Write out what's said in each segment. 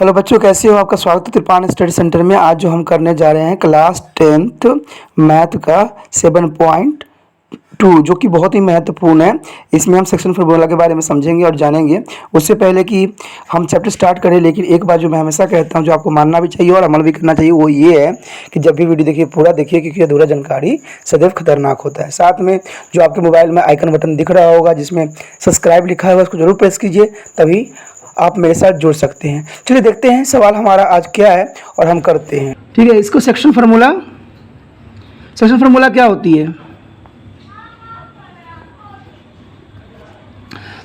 Hello बच्चों, कैसे हो? आपका स्वागत है त्रिपान स्टडी सेंटर में। आज जो हम करने जा रहे हैं क्लास 10th मैथ का 7.2 जो कि बहुत ही महत्वपूर्ण है। इसमें हम सेक्शन फार्मूला के बारे में समझेंगे और जानेंगे। उससे पहले कि हम चैप्टर स्टार्ट करें, लेकिन एक बात जो मैं हमेशा कहता हूं, जो आपको मानना भी चाहिए और अमल भी करना चाहिए, वो ये है कि जब भी वीडियो देखिए पूरा देखिए, क्योंकि अधूरा जानकारी सदैव खतरनाक होता है। साथ में जो आपके मोबाइल में आइकन बटन दिख रहा होगा जिसमें सब्सक्राइब लिखा है, उसको जरूर प्रेस कीजिए, तभी आप मेरे साथ जुड़ सकते हैं। चलिए देखते हैं सवाल हमारा आज क्या है और हम करते हैं। ठीक है, इसको सेक्शन फार्मूला क्या होती है?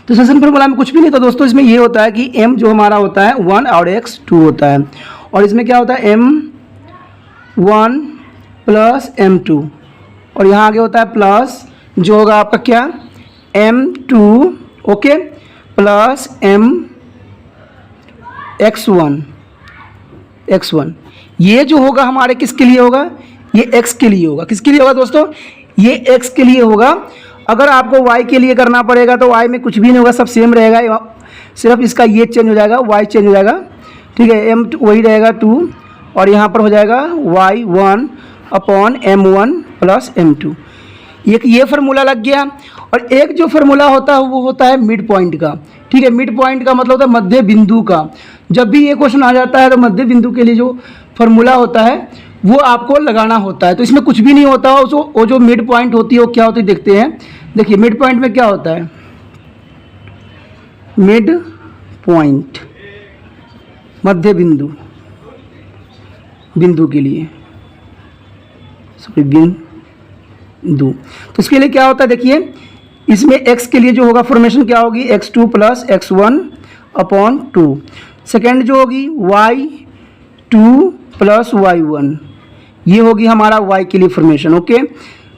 तो सेक्शन फार्मूला में कुछ भी नहीं था दोस्तों। इसमें ये होता है कि m जो हमारा होता है 1 और x 2 होता है, और इसमें क्या होता है m1 प्लस m2, और यहाँ आगे होता है प्लस जो होगा आपका क्या m2 ओके प्लस x1। ये जो होगा हमारे किसके लिए होगा? ये x के लिए होगा। किसके लिए होगा दोस्तों? ये x के लिए होगा। अगर आपको y के लिए करना पड़ेगा तो y में कुछ भी नहीं होगा, सब सेम रहेगा, सिर्फ इसका ये चेंज हो जाएगा, y चेंज हो जाएगा। ठीक है, m वही रहेगा 2, और यहाँ पर हो जाएगा y1 upon m1 plus m2। एक ये फार्मूला लग गया। और एक जो फार्मूला होता है वो होता है मिड पॉइंट का। ठीक है, मिड पॉइंट का मतलब होता है मध्य बिंदु का। जब भी ये क्वेश्चन आ जाता है तो मध्य बिंदु के लिए जो फार्मूला होता है वो आपको लगाना होता है। तो इसमें कुछ भी नहीं होता, वो जो मिड पॉइंट होती है वो क्या होती है देखते हैं। देखिए मिड पॉइंट में क्या होता है, मिड पॉइंट मध्य बिंदु के लिए, सॉरी बिंदु। तो इसके लिए क्या होता है देखिए, इसमें x के लिए जो होगा फॉर्मेशन क्या होगी, x2 plus x1 upon 2। Second जो होगी y2 प्लस y1, ये होगी हमारा y के लिए फॉर्मेशन। ओके,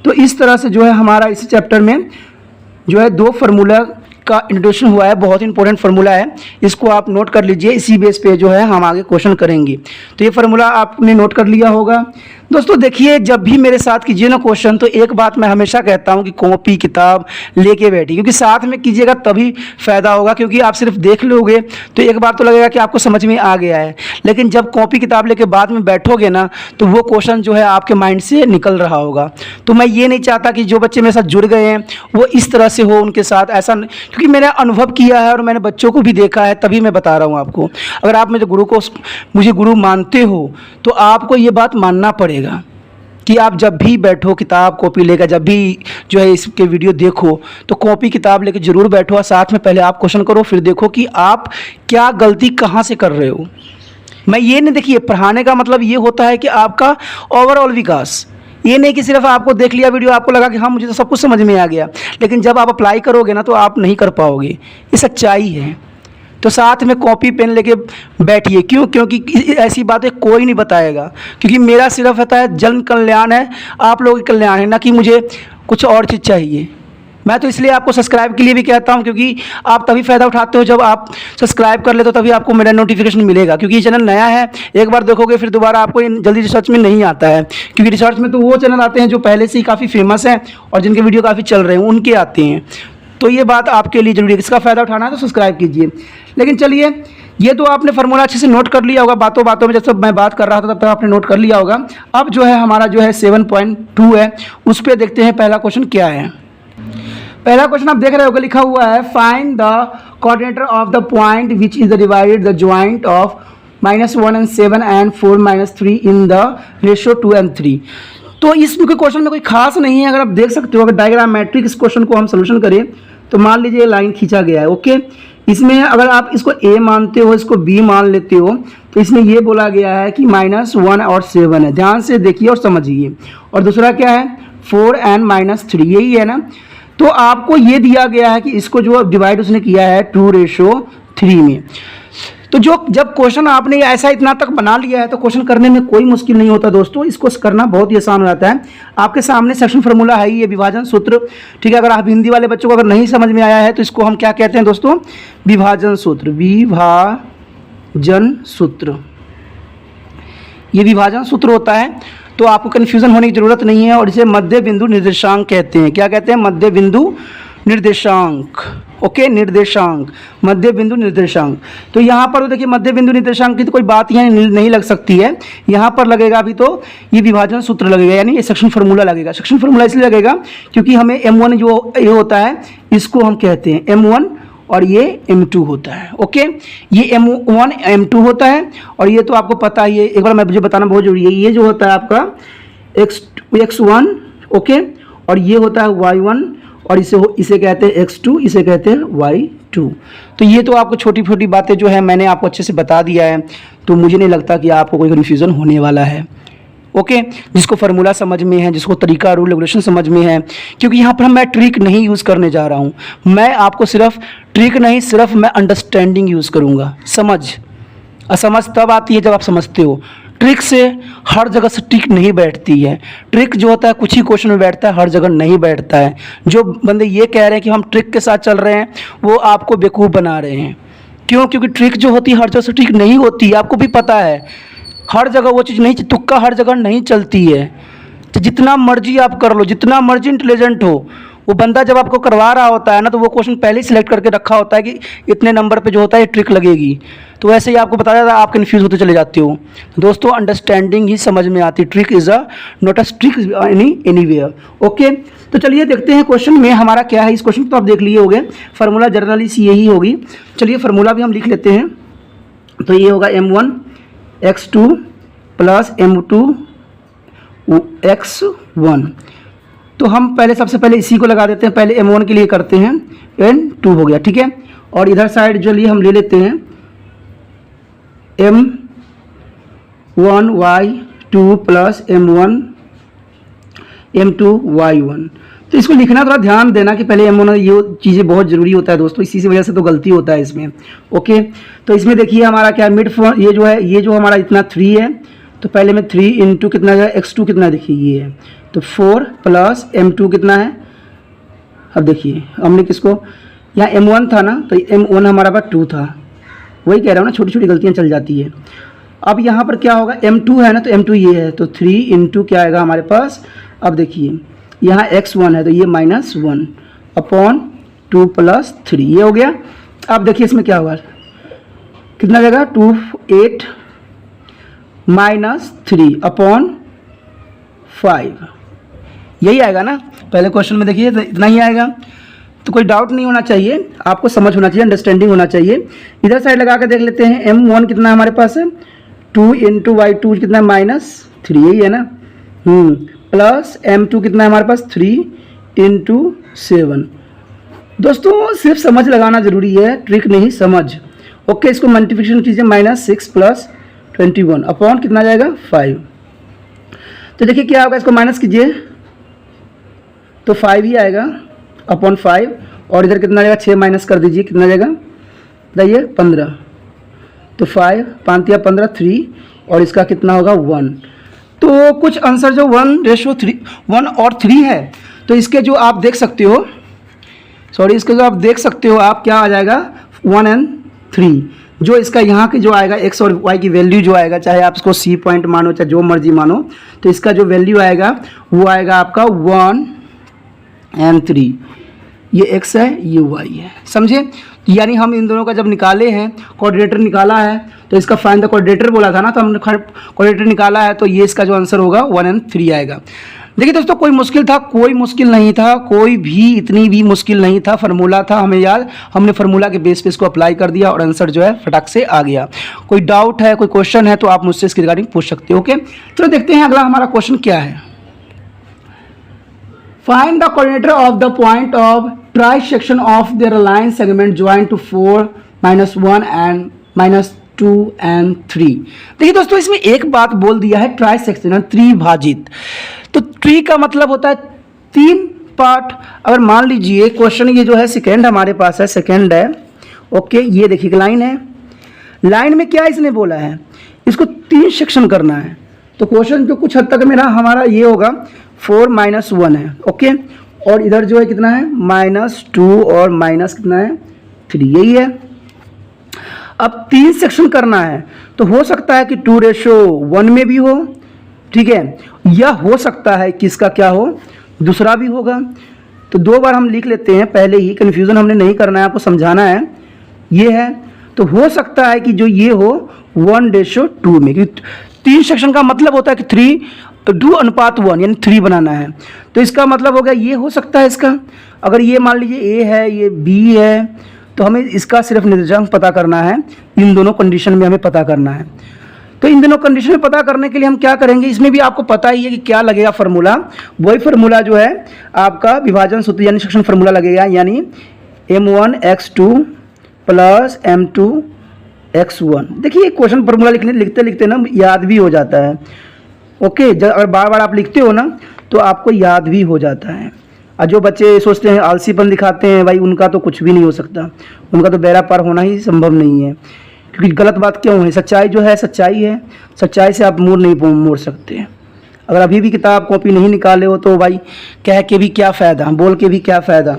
तो इस तरह से जो है हमारा इस चैप्टर में जो है दो फार्मूला का इंट्रोडक्शन हुआ है। बहुत इंपॉर्टेंट फार्मूला है, इसको आप नोट कर लीजिए। इसी बेस पे जो है हम आगे क्वेश्चन करेंगे। तो ये फार्मूला आपने नोट कर लिया होगा। दोस्तों देखिए, जब भी मेरे साथ कीजिए ना क्वेश्चन, तो एक बात मैं हमेशा कहता हूं कि कॉपी किताब लेके बैठिए, क्योंकि साथ में कीजिएगा तभी फ़ायदा होगा। क्योंकि आप सिर्फ देख लोगे तो एक बार तो लगेगा कि आपको समझ में आ गया है, लेकिन जब कॉपी किताब लेके बाद में बैठोगे ना, तो वो क्वेश्चन जो है आपके माइंड से निकल रहा होगा। तो मैं ये नहीं चाहता कि जो बच्चे मेरे साथ जुड़ गए हैं वो इस तरह से हो उनके साथ, ऐसा क्योंकि मैंने अनुभव किया है और मैंने बच्चों को भी देखा है, तभी मैं बता रहा हूँ आपको। अगर आप मुझे गुरु मानते हो तो आपको ये बात मानना पड़ेगा कि आप जब भी बैठो किताब कॉपी लेकर, जब भी जो है इसके वीडियो देखो, तो कॉपी किताब लेकर जरूर बैठो, और साथ में पहले आप क्वेश्चन करो, फिर देखो कि आप क्या गलती कहाँ से कर रहे हो। मैं ये नहीं, देखिए पढ़ाने का मतलब ये होता है कि आपका ओवरऑल विकास, ये नहीं कि सिर्फ आपको देख लिया वीडियो, आपको लगा कि हाँ मुझे तो सब कुछ समझ में आ गया, लेकिन जब आप अप्लाई करोगे ना तो आप नहीं कर पाओगे। ये सच्चाई है। तो साथ में कॉपी पेन लेके बैठिए। क्यों? क्योंकि ऐसी बातें कोई नहीं बताएगा, क्योंकि मेरा सिर्फ होता है जन कल्याण है, आप लोगों का कल्याण है, ना कि मुझे कुछ और चीज़ चाहिए। मैं तो इसलिए आपको सब्सक्राइब के लिए भी कहता हूं, क्योंकि आप तभी फ़ायदा उठाते हो जब आप सब्सक्राइब कर लेते हो, तभी आपको मेरा नोटिफिकेशन मिलेगा। क्योंकि ये चैनल नया है, एक बार देखोगे फिर दोबारा आपको जल्दी रिसर्च में नहीं आता है, क्योंकि रिसर्च में तो वो चैनल आते हैं जो पहले से ही काफ़ी फेमस हैं और जिनके वीडियो काफ़ी चल रहे हैं, उनके आते हैं। तो ये बात आपके लिए जरूरी है, इसका फ़ायदा उठाना है तो सब्सक्राइब कीजिए। लेकिन चलिए, ये तो आपने फार्मूला अच्छे से नोट कर लिया होगा, बातों बातों में जब मैं बात कर रहा था तब तक आपने नोट कर लिया होगा। अब जो है हमारा जो है 7.2 है, उस पर देखते हैं पहला क्वेश्चन क्या है। पहला क्वेश्चन आप देख रहे होगा, लिखा हुआ है find the coordinator of the point which is the divided the joint of -1 and 7 and 4 - 3 in the ratio 2 and 3। तो इसमें कोई क्वेश्चन में कोई खास नहीं है। अगर आप देख सकते हो, अगर डायग्रामेट्रिक इस क्वेश्चन को हम सोल्यूशन करें तो मान लीजिए लाइन खींचा गया है। ओके, इसमें अगर आप इसको A मानते हो, इसको B मान लेते हो, तो इसमें ये बोला गया है कि -1 और 7 है। ध्यान से देखिए और समझिए। और दूसरा क्या है, 4 and -3, यही है ना। तो आपको ये दिया गया है कि इसको जो डिवाइड उसने किया है 2:3 में। तो जब क्वेश्चन आपने ऐसा इतना तक बना लिया है तो क्वेश्चन करने में कोई मुश्किल नहीं होता दोस्तों। इसको करना बहुत ही आसान हो जाता है। आपके सामने सेक्शन फार्मूला है, ये विभाजन सूत्र। ठीक है, अगर आप हिंदी वाले बच्चों को अगर नहीं समझ में आया है तो इसको हम क्या कहते हैं दोस्तों, विभाजन सूत्र। विभाजन सूत्र, ये विभाजन सूत्र होता है। तो आपको कन्फ्यूजन होने की ज़रूरत नहीं है। और इसे मध्य बिंदु निर्देशांक कहते हैं। क्या कहते हैं? मध्य बिंदु निर्देशांक। ओके, निर्देशांक, मध्य बिंदु निर्देशांक। तो यहाँ पर तो देखिए मध्य बिंदु निर्देशांक की तो कोई बात यहाँ नहीं लग सकती है, यहाँ पर लगेगा अभी तो ये विभाजन सूत्र लगेगा, यानी ये सेक्शन फार्मूला लगेगा। सेक्शन फार्मूला इसलिए लगेगा क्योंकि हमें m1 जो ये होता है इसको हम कहते हैं m1 और ये m2 होता है। ओके, ये m1 m2 होता है और ये तो आपको पता ही है, एक बार मैं मुझे बताना बहुत जरूरी है। ये जो होता है आपका x1, ओके, और ये होता है y1 और इसे कहते हैं x2, इसे कहते हैं y2। तो ये तो आपको छोटी छोटी बातें जो है मैंने आपको अच्छे से बता दिया है, तो मुझे नहीं लगता कि आपको कोई कन्फ्यूज़न होने वाला है। ओके, जिसको फार्मूला समझ में है, जिसको तरीका रूल रेगुलेशन समझ में है, क्योंकि यहाँ पर मैं ट्रिक नहीं यूज़ करने जा रहा हूँ, मैं आपको सिर्फ ट्रिक नहीं, सिर्फ मैं अंडरस्टैंडिंग यूज़ करूँगा। समझ तब आती है जब आप समझते हो। ट्रिक से हर जगह से ट्रिक नहीं बैठती है, ट्रिक जो होता है कुछ ही क्वेश्चन में बैठता है, हर जगह नहीं बैठता है। जो बंदे ये कह रहे हैं कि हम ट्रिक के साथ चल रहे हैं वो आपको बेवकूफ़ बना रहे हैं। क्यों? क्योंकि ट्रिक जो होती है हर जगह से ट्रिक नहीं होती, आपको भी पता है। हर जगह वो चीज़ नहीं, तुक्का हर जगह नहीं चलती है। तो जितना मर्जी आप कर लो, जितना मर्जी इंटेलिजेंट हो, वो बंदा जब आपको करवा रहा होता है ना, तो वो क्वेश्चन पहले ही सिलेक्ट करके रखा होता है कि इतने नंबर पे जो होता है ट्रिक लगेगी। तो वैसे ही आपको बताया था, आप कन्फ्यूज़ होते चले जाते हो। दोस्तों, अंडरस्टैंडिंग ही समझ में आती, trick is a not a trick anywhere. Okay, तो चलिए देखते हैं क्वेश्चन में हमारा क्या है। इस क्वेश्चन को तो आप देख लिए होंगे, फार्मूला जनरली सी यही होगी। चलिए फार्मूला भी हम लिख लेते हैं। तो ये होगा m1 x2 plus m2 x1। तो हम पहले सबसे पहले इसी को लगा देते हैं, पहले m1 के लिए करते हैं, n2 हो गया, ठीक है। और इधर साइड जो लिए हम ले लेते हैं m1 y2 plus m1 m2 y1। तो इसको लिखना थोड़ा ध्यान देना कि पहले m1, ये चीज़ें बहुत ज़रूरी होता है दोस्तों, इसी की वजह से तो गलती होता है इसमें। ओके, तो इसमें देखिए हमारा क्या मिड, ये जो है, ये जो हमारा इतना 3 है, तो पहले में 3 इंटू कितना है, x2 कितना, देखिए ये है, तो 4 प्लस m2 कितना है। अब देखिए हमने किसको, यहाँ m1 था ना, तो m1 हमारा पास 2 था, वही कह रहा हूँ ना, छोटी छोटी गलतियाँ चल जाती है। अब यहाँ पर क्या होगा, m2 है ना, तो m2 ये है, तो 3 इंटू क्या आएगा हमारे पास। अब देखिए यहाँ x1 है, तो ये -1 अपॉन 2 प्लस 3, ये हो गया। अब देखिए इसमें क्या होगा, कितना जाएगा, 2 8 -3 अपॉन 5, यही आएगा ना। पहले क्वेश्चन में देखिए तो इतना ही आएगा, तो कोई डाउट नहीं होना चाहिए, आपको समझ होना चाहिए, अंडरस्टैंडिंग होना चाहिए। इधर साइड लगा कर देख लेते हैं, m1 कितना हमारे पास है, 2 इंटू y2 कितना है, -3, यही है ना, प्लस m2 कितना है हमारे पास, 3 इंटू 7। दोस्तों सिर्फ समझ लगाना ज़रूरी है, ट्रिक नहीं, समझ। ओके, इसको मल्टीप्लिकेशन कीजिए, -6 प्लस 21 अपॉन कितना जाएगा, 5। तो देखिए क्या होगा, इसको माइनस कीजिए तो 5 ही आएगा अपॉन 5, और इधर कितना जाएगा, 6 माइनस कर दीजिए, कितना जाएगा बताइए, 15। तो 5 5 या 15 3, और इसका कितना होगा 1। तो कुछ आंसर जो 1 और 3 है, तो इसके जो आप देख सकते हो, इसके जो आप देख सकते हो आप, क्या आ जाएगा 1 और 3। जो इसका यहाँ की जो आएगा x और y की वैल्यू जो आएगा, चाहे आप इसको C पॉइंट मानो चाहे जो मर्जी मानो, तो इसका जो वैल्यू आएगा वो आएगा आपका 1 और 3। ये x है, ये y है, समझे। यानी हम इन दोनों का जब निकाले हैं, कोऑर्डिनेटर निकाला है, तो इसका फाइंड द कोऑर्डिनेटर बोला था ना, तो हमने कोऑर्डिनेटर निकाला है, तो ये इसका जो आंसर होगा 1 और 3 आएगा। देखिए दोस्तों, कोई मुश्किल था, कोई मुश्किल नहीं था, कोई भी इतनी भी मुश्किल नहीं था। फार्मूला था हमें याद, हमने फार्मूला के बेस पे इसको अप्लाई कर दिया और आंसर जो है फटाक से आ गया। कोई डाउट है, कोई क्वेश्चन है, तो आप मुझसे इसके रिगार्डिंग पूछ सकते हो। ओके, चलो देखते हैं अगला हमारा क्वेश्चन क्या है। Find the coordinator of the point of trisection of their line segment joint to 4 -1 and -2 and 3। देखिए दोस्तों, इसमें एक बात बोल दिया है, ट्राइसेक्शनल, त्रिभाजित। तो ट्री का मतलब होता है 3 पार्ट। अगर मान लीजिए क्वेश्चन ये जो है सेकेंड हमारे पास है, सेकेंड है, ओके, ये देखिए लाइन है, लाइन में क्या इसने बोला है, इसको 3 सेक्शन करना है। तो क्वेश्चन जो कुछ हद तक मेरा हमारा ये होगा 4 -1 है, ओके, और इधर जो है कितना है -2 और माइनस कितना है 3, यही है। अब 3 सेक्शन करना है, तो हो सकता है कि 2:1 में भी हो, ठीक है, या हो सकता है कि इसका क्या हो, दूसरा भी होगा। तो 2 बार हम लिख लेते हैं पहले ही, कन्फ्यूज़न हमने नहीं करना है, आपको समझाना है। ये है तो हो सकता है कि जो ये हो 1:2 में, क्योंकि 3 सेक्शन का मतलब होता है कि 3:1 यानी 3 बनाना है। तो इसका मतलब हो गया ये हो सकता है इसका, अगर ये मान लीजिए A है, ये B है, तो हमें इसका सिर्फ निर्देशांक पता करना है, इन दोनों कंडीशन में हमें पता करना है। तो इन दोनों कंडीशन में पता करने के लिए हम क्या करेंगे, इसमें भी आपको पता ही है कि क्या लगेगा फार्मूला, वही फार्मूला जो है आपका विभाजन सूत्र यानी सेक्शन फार्मूला लगेगा, यानी M1x2 प्लस M2x1। देखिए क्वेश्चन फार्मूला लिखते लिखते ना याद भी हो जाता है। ओके, जब अगर बार बार आप लिखते हो ना तो आपको याद भी हो जाता है। और जो बच्चे सोचते हैं आलसीपन दिखाते हैं, भाई उनका तो कुछ भी नहीं हो सकता, उनका तो बेड़ा पार होना ही संभव नहीं है। क्योंकि गलत बात क्यों है, सच्चाई जो है सच्चाई है, सच्चाई से आप मुड़ नहीं मोड़ सकते। अगर अभी भी किताब कॉपी नहीं निकाले हो तो भाई कह के भी क्या फ़ायदा, बोल के भी क्या फ़ायदा।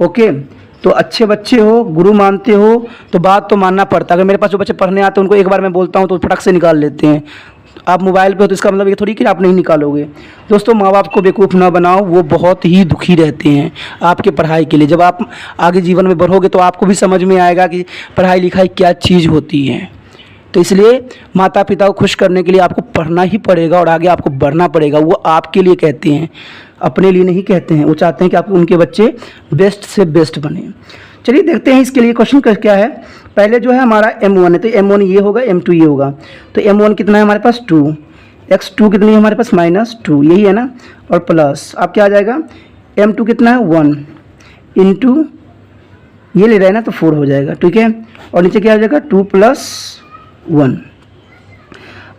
ओके, तो अच्छे बच्चे हो, गुरु मानते हो तो बात तो मानना पड़ता है। अगर मेरे पास जो बच्चे पढ़ने आते हैं उनको एक बार मैं बोलता हूँ तो फटक से निकाल लेते हैं। आप मोबाइल पे हो तो इसका मतलब ये थोड़ी कि आप नहीं निकालोगे। दोस्तों, माँ बाप को बेवकूफ़ ना बनाओ, वो बहुत ही दुखी रहते हैं आपके पढ़ाई के लिए। जब आप आगे जीवन में बढ़ोगे तो आपको भी समझ में आएगा कि पढ़ाई लिखाई क्या चीज़ होती है। तो इसलिए माता पिता को खुश करने के लिए आपको पढ़ना ही पड़ेगा और आगे आपको बढ़ना पड़ेगा। वो आपके लिए कहते हैं, अपने लिए नहीं कहते हैं। वो चाहते हैं कि आप उनके बच्चे बेस्ट से बेस्ट बने। चलिए देखते हैं इसके लिए क्वेश्चन क्या है। पहले जो है हमारा M1 है, तो M1 ये होगा, M2 ये होगा। तो M1 कितना है हमारे पास 2, x2 कितनी है हमारे पास -2, यही है ना, और प्लस अब क्या आ जाएगा, M2 कितना है 1 इंटू ये ले रहे हैं ना तो 4 हो जाएगा, ठीक है। और नीचे क्या आ जाएगा 2 + 1।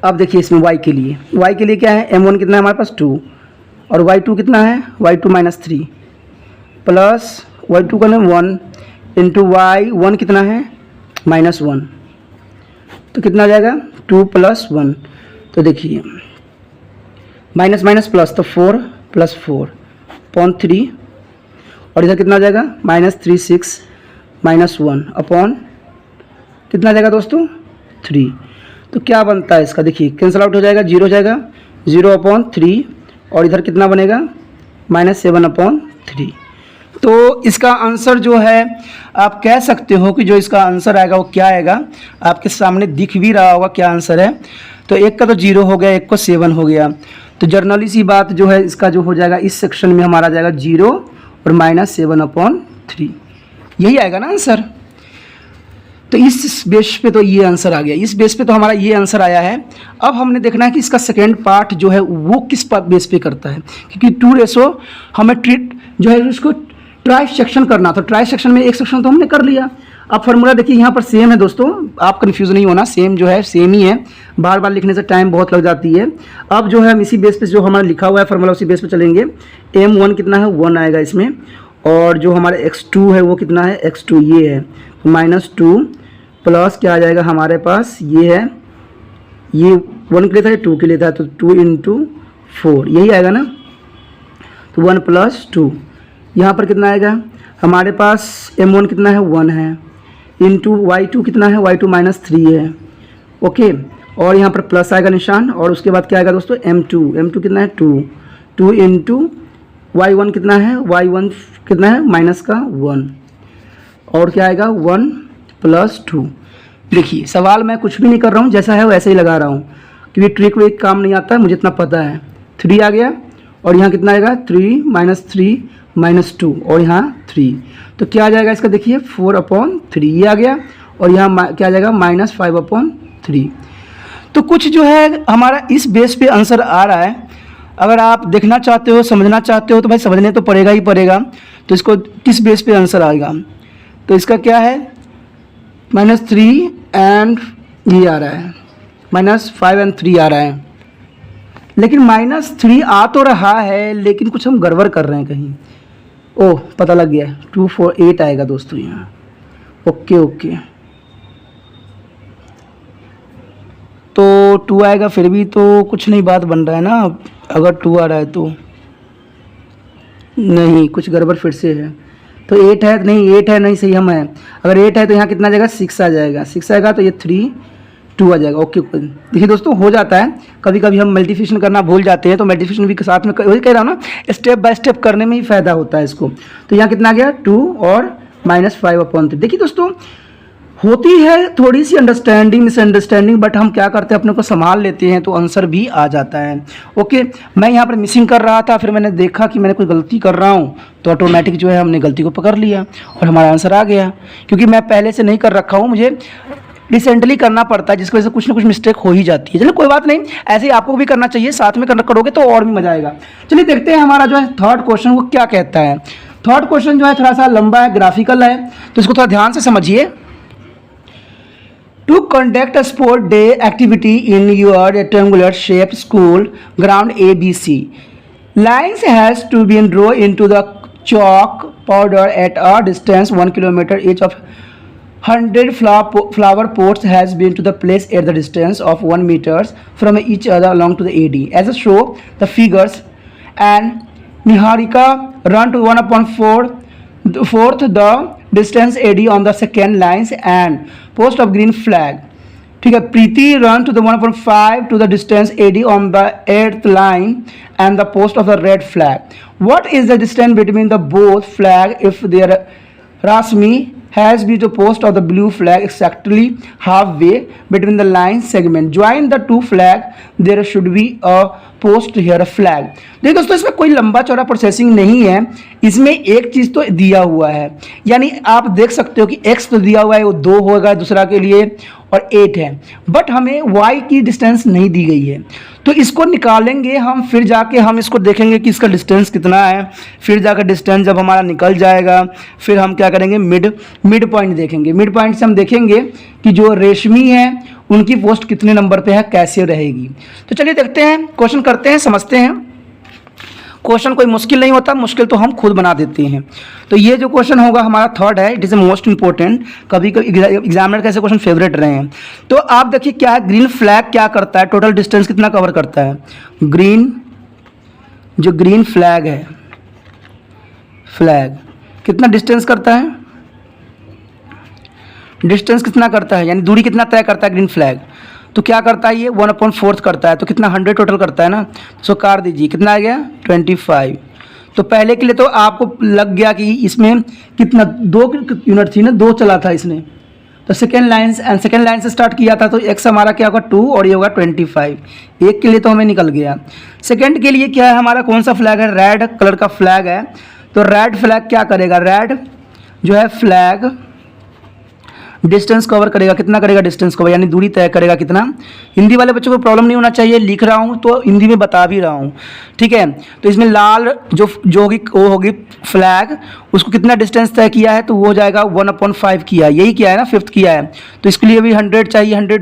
अब देखिए इसमें y के लिए क्या है, M1 कितना है हमारे पास 2 और y2 कितना है, y2 -3 प्लस y2 का ना 1 इंटू y1 कितना है -1, तो कितना आ जाएगा 2 + 1। तो देखिए माइनस माइनस प्लस, तो 4 + 4/3 और इधर कितना आ जाएगा -36 -1 अपॉन कितना आ जाएगा दोस्तों 3। तो क्या बनता है इसका, देखिए कैंसिल आउट हो जाएगा, 0 हो जाएगा, 0/3 और इधर कितना बनेगा -7/3। तो इसका आंसर जो है आप कह सकते हो कि जो इसका आंसर आएगा वो क्या आएगा, आपके सामने दिख भी रहा होगा क्या आंसर है। तो एक का तो 0 हो गया, एक को 7 हो गया। तो जर्नली सी बात जो है इसका जो हो जाएगा इस सेक्शन में हमारा जाएगा 0 और -7/3, यही आएगा ना आंसर। तो इस बेस पे तो ये आंसर आ गया, इस बेस पे तो हमारा ये आंसर आया है। अब हमने देखना है कि इसका सेकेंड पार्ट जो है वो किस बेस पे करता है, क्योंकि 2 रेशो हमें ट्रीट जो है उसको ट्राई सेक्शन करना था। ट्राई सेक्शन में एक सेक्शन तो हमने कर लिया। अब फार्मूला देखिए यहाँ पर सेम है दोस्तों, आप कंफ्यूज नहीं होना, सेम जो है सेम ही है, बार बार लिखने से टाइम बहुत लग जाती है। अब जो है हम इसी बेस पे जो हमारा लिखा हुआ है फार्मूला उसी बेस पे चलेंगे। M1 कितना है 1 आएगा इसमें, और जो हमारा x2 है वो कितना है x2 ये है -2 प्लस क्या आ जाएगा हमारे पास, ये है, ये 1 के लिए था, 2 के लिए था, तो 2 × 4 यही आएगा ना। तो 1 + 2 यहाँ पर कितना आएगा हमारे पास, M1 कितना है 1 है इंटू y2 कितना है, y2 -3 है। ओके, और यहाँ पर प्लस आएगा निशान, और उसके बाद क्या आएगा दोस्तों M2 कितना है 2 इंटू y1 कितना है, y1 कितना है -1 और क्या आएगा 1 + 2। देखिए सवाल मैं कुछ भी नहीं कर रहा हूँ, जैसा है वैसे ही लगा रहा हूँ, क्योंकि ट्रिक वेक काम नहीं आता है, मुझे इतना पता है। 3 आ गया और यहाँ कितना आएगा 3 - 2 और यहाँ 3, तो क्या आ जाएगा इसका, देखिए 4/3 ये आ गया, और यहाँ क्या आ जाएगा -5/3। तो कुछ जो है हमारा इस बेस पे आंसर आ रहा है। अगर आप देखना चाहते हो, समझना चाहते हो तो भाई समझने तो पड़ेगा ही पड़ेगा। तो इसको किस बेस पे आंसर आएगा, तो इसका क्या है -3 एंड ये आ रहा है -5 और 3 आ रहा है, लेकिन -3 आ तो रहा है लेकिन कुछ हम गड़बड़ कर रहे हैं कहीं। ओह पता लग गया, 2 4 8 आएगा दोस्तों यहाँ। ओके तो 2 आएगा, फिर भी तो कुछ नहीं बात बन रहा है ना। अगर 2 आ रहा है तो नहीं, कुछ गड़बड़ फिर से है। तो 8 है, नहीं 8 है, नहीं सही हम है। अगर 8 है तो यहाँ कितना आ जाएगा 6 आ जाएगा, 6 आएगा तो ये 3 2 आ जाएगा। ओके, देखिए दोस्तों हो जाता है, कभी कभी हम मल्टीप्लिकेशन करना भूल जाते हैं, तो मल्टीप्लिकेशन भी के साथ में वही कह रहा हूँ ना, स्टेप बाय स्टेप करने में ही फ़ायदा होता है इसको। तो यहाँ कितना आ गया 2 और -5/3। देखिए दोस्तों होती है थोड़ी सी अंडरस्टैंडिंग मिसअंडरस्टैंडिंग, बट हम क्या करते हैं अपने को संभाल लेते हैं तो आंसर भी आ जाता है। ओके, मैं यहाँ पर मिसिंग कर रहा था, फिर मैंने देखा कि मैंने कोई गलती कर रहा हूँ, तो ऑटोमेटिक जो है हमने गलती को पकड़ लिया और हमारा आंसर आ गया, क्योंकि मैं पहले से नहीं कर रखा हूँ, मुझे रिसेंटली करना पड़ता है, जिसकी वजह से कुछ ना कुछ मिस्टेक हो ही जाती है। चलिए कोई बात नहीं, ऐसे ही आपको भी करना चाहिए, साथ में करोगे तो और भी मजा आएगा। चलिए देखते हैं हमारा जो है थर्ड क्वेश्चन वो क्या कहता है। थर्ड क्वेश्चन जो है थोड़ा सा लंबा है, ग्राफिकल है, तो इसको थोड़ा ध्यान से समझिए। To conduct a sport day activity in your rectangular shaped school ground ABC, lines has to be drawn into the chalk powder at a distance 1 kilometer. Each of 100 flower pots has been to the place at the distance of 1 meters from each other along to the AD. As a show, the figures and Niharika run to 1/4 the distance AD on the second lines and post of green flag. ठीक है, प्रीति run to the 1/5 to the distance AD on the 8th line and the post of the red flag. What is the distance between the both flag if their Rasmi has been to post of the blue flag exactly halfway between the line segment? Join the two flag. There should be a post here a flag. देखिए दोस्तों इसमें कोई लंबा चौड़ा processing नहीं है, इसमें एक चीज़ तो दिया हुआ है, यानी आप देख सकते हो कि x तो दिया हुआ है वो 2 होगा दूसरा के लिए और 8 है, बट हमें y की डिस्टेंस नहीं दी गई है, तो इसको निकालेंगे हम, फिर जाके हम इसको देखेंगे कि इसका डिस्टेंस कितना है, फिर जाकर डिस्टेंस जब हमारा निकल जाएगा फिर हम क्या करेंगे मिड पॉइंट देखेंगे। मिड पॉइंट से हम देखेंगे कि जो रेशमी है उनकी पोस्ट कितने नंबर पे है, कैसे रहेगी। तो चलिए देखते हैं, क्वेश्चन करते हैं, समझते हैं। क्वेश्चन कोई मुश्किल नहीं होता, मुश्किल तो हम खुद बना देते हैं। तो ये जो क्वेश्चन होगा हमारा थर्ड है, it is a most important, कभी कभी एग्जामिनर कैसे क्वेश्चन फेवरेट रहे हैं। तो आप देखिए क्या है, ग्रीन फ्लैग क्या करता है, टोटल डिस्टेंस कितना कवर करता है। जो ग्रीन फ्लैग है, फ्लैग कितना डिस्टेंस करता है, डिस्टेंस कितना करता है, यानी दूरी कितना तय करता है ग्रीन फ्लैग। तो क्या करता है ये 1/4 करता है, तो कितना 100 टोटल करता है ना, सो काट दीजिए, कितना आ गया 25। तो पहले के लिए तो आपको लग गया कि इसमें कितना 2 यूनिट थी ना, 2 चला था इसने, तो सेकेंड लाइन से स्टार्ट किया था, तो x हमारा क्या होगा 2 और ये होगा 25। एक के लिए तो हमें निकल गया। सेकेंड के लिए क्या है हमारा, कौन सा फ्लैग है, रेड कलर का फ्लैग है, तो रेड फ्लैग क्या करेगा, रेड जो है फ्लैग डिस्टेंस कवर करेगा, कितना करेगा डिस्टेंस कवर, यानी दूरी तय करेगा कितना। हिंदी वाले बच्चों को प्रॉब्लम नहीं होना चाहिए, लिख रहा हूँ तो हिंदी में बता भी रहा हूँ, ठीक है। तो इसमें लाल जो होगी वो होगी फ्लैग, उसको कितना डिस्टेंस तय किया है, तो वो हो जाएगा 1/5 किया है, यही किया है ना, 5th किया है, तो इसके लिए भी 100 चाहिए, 100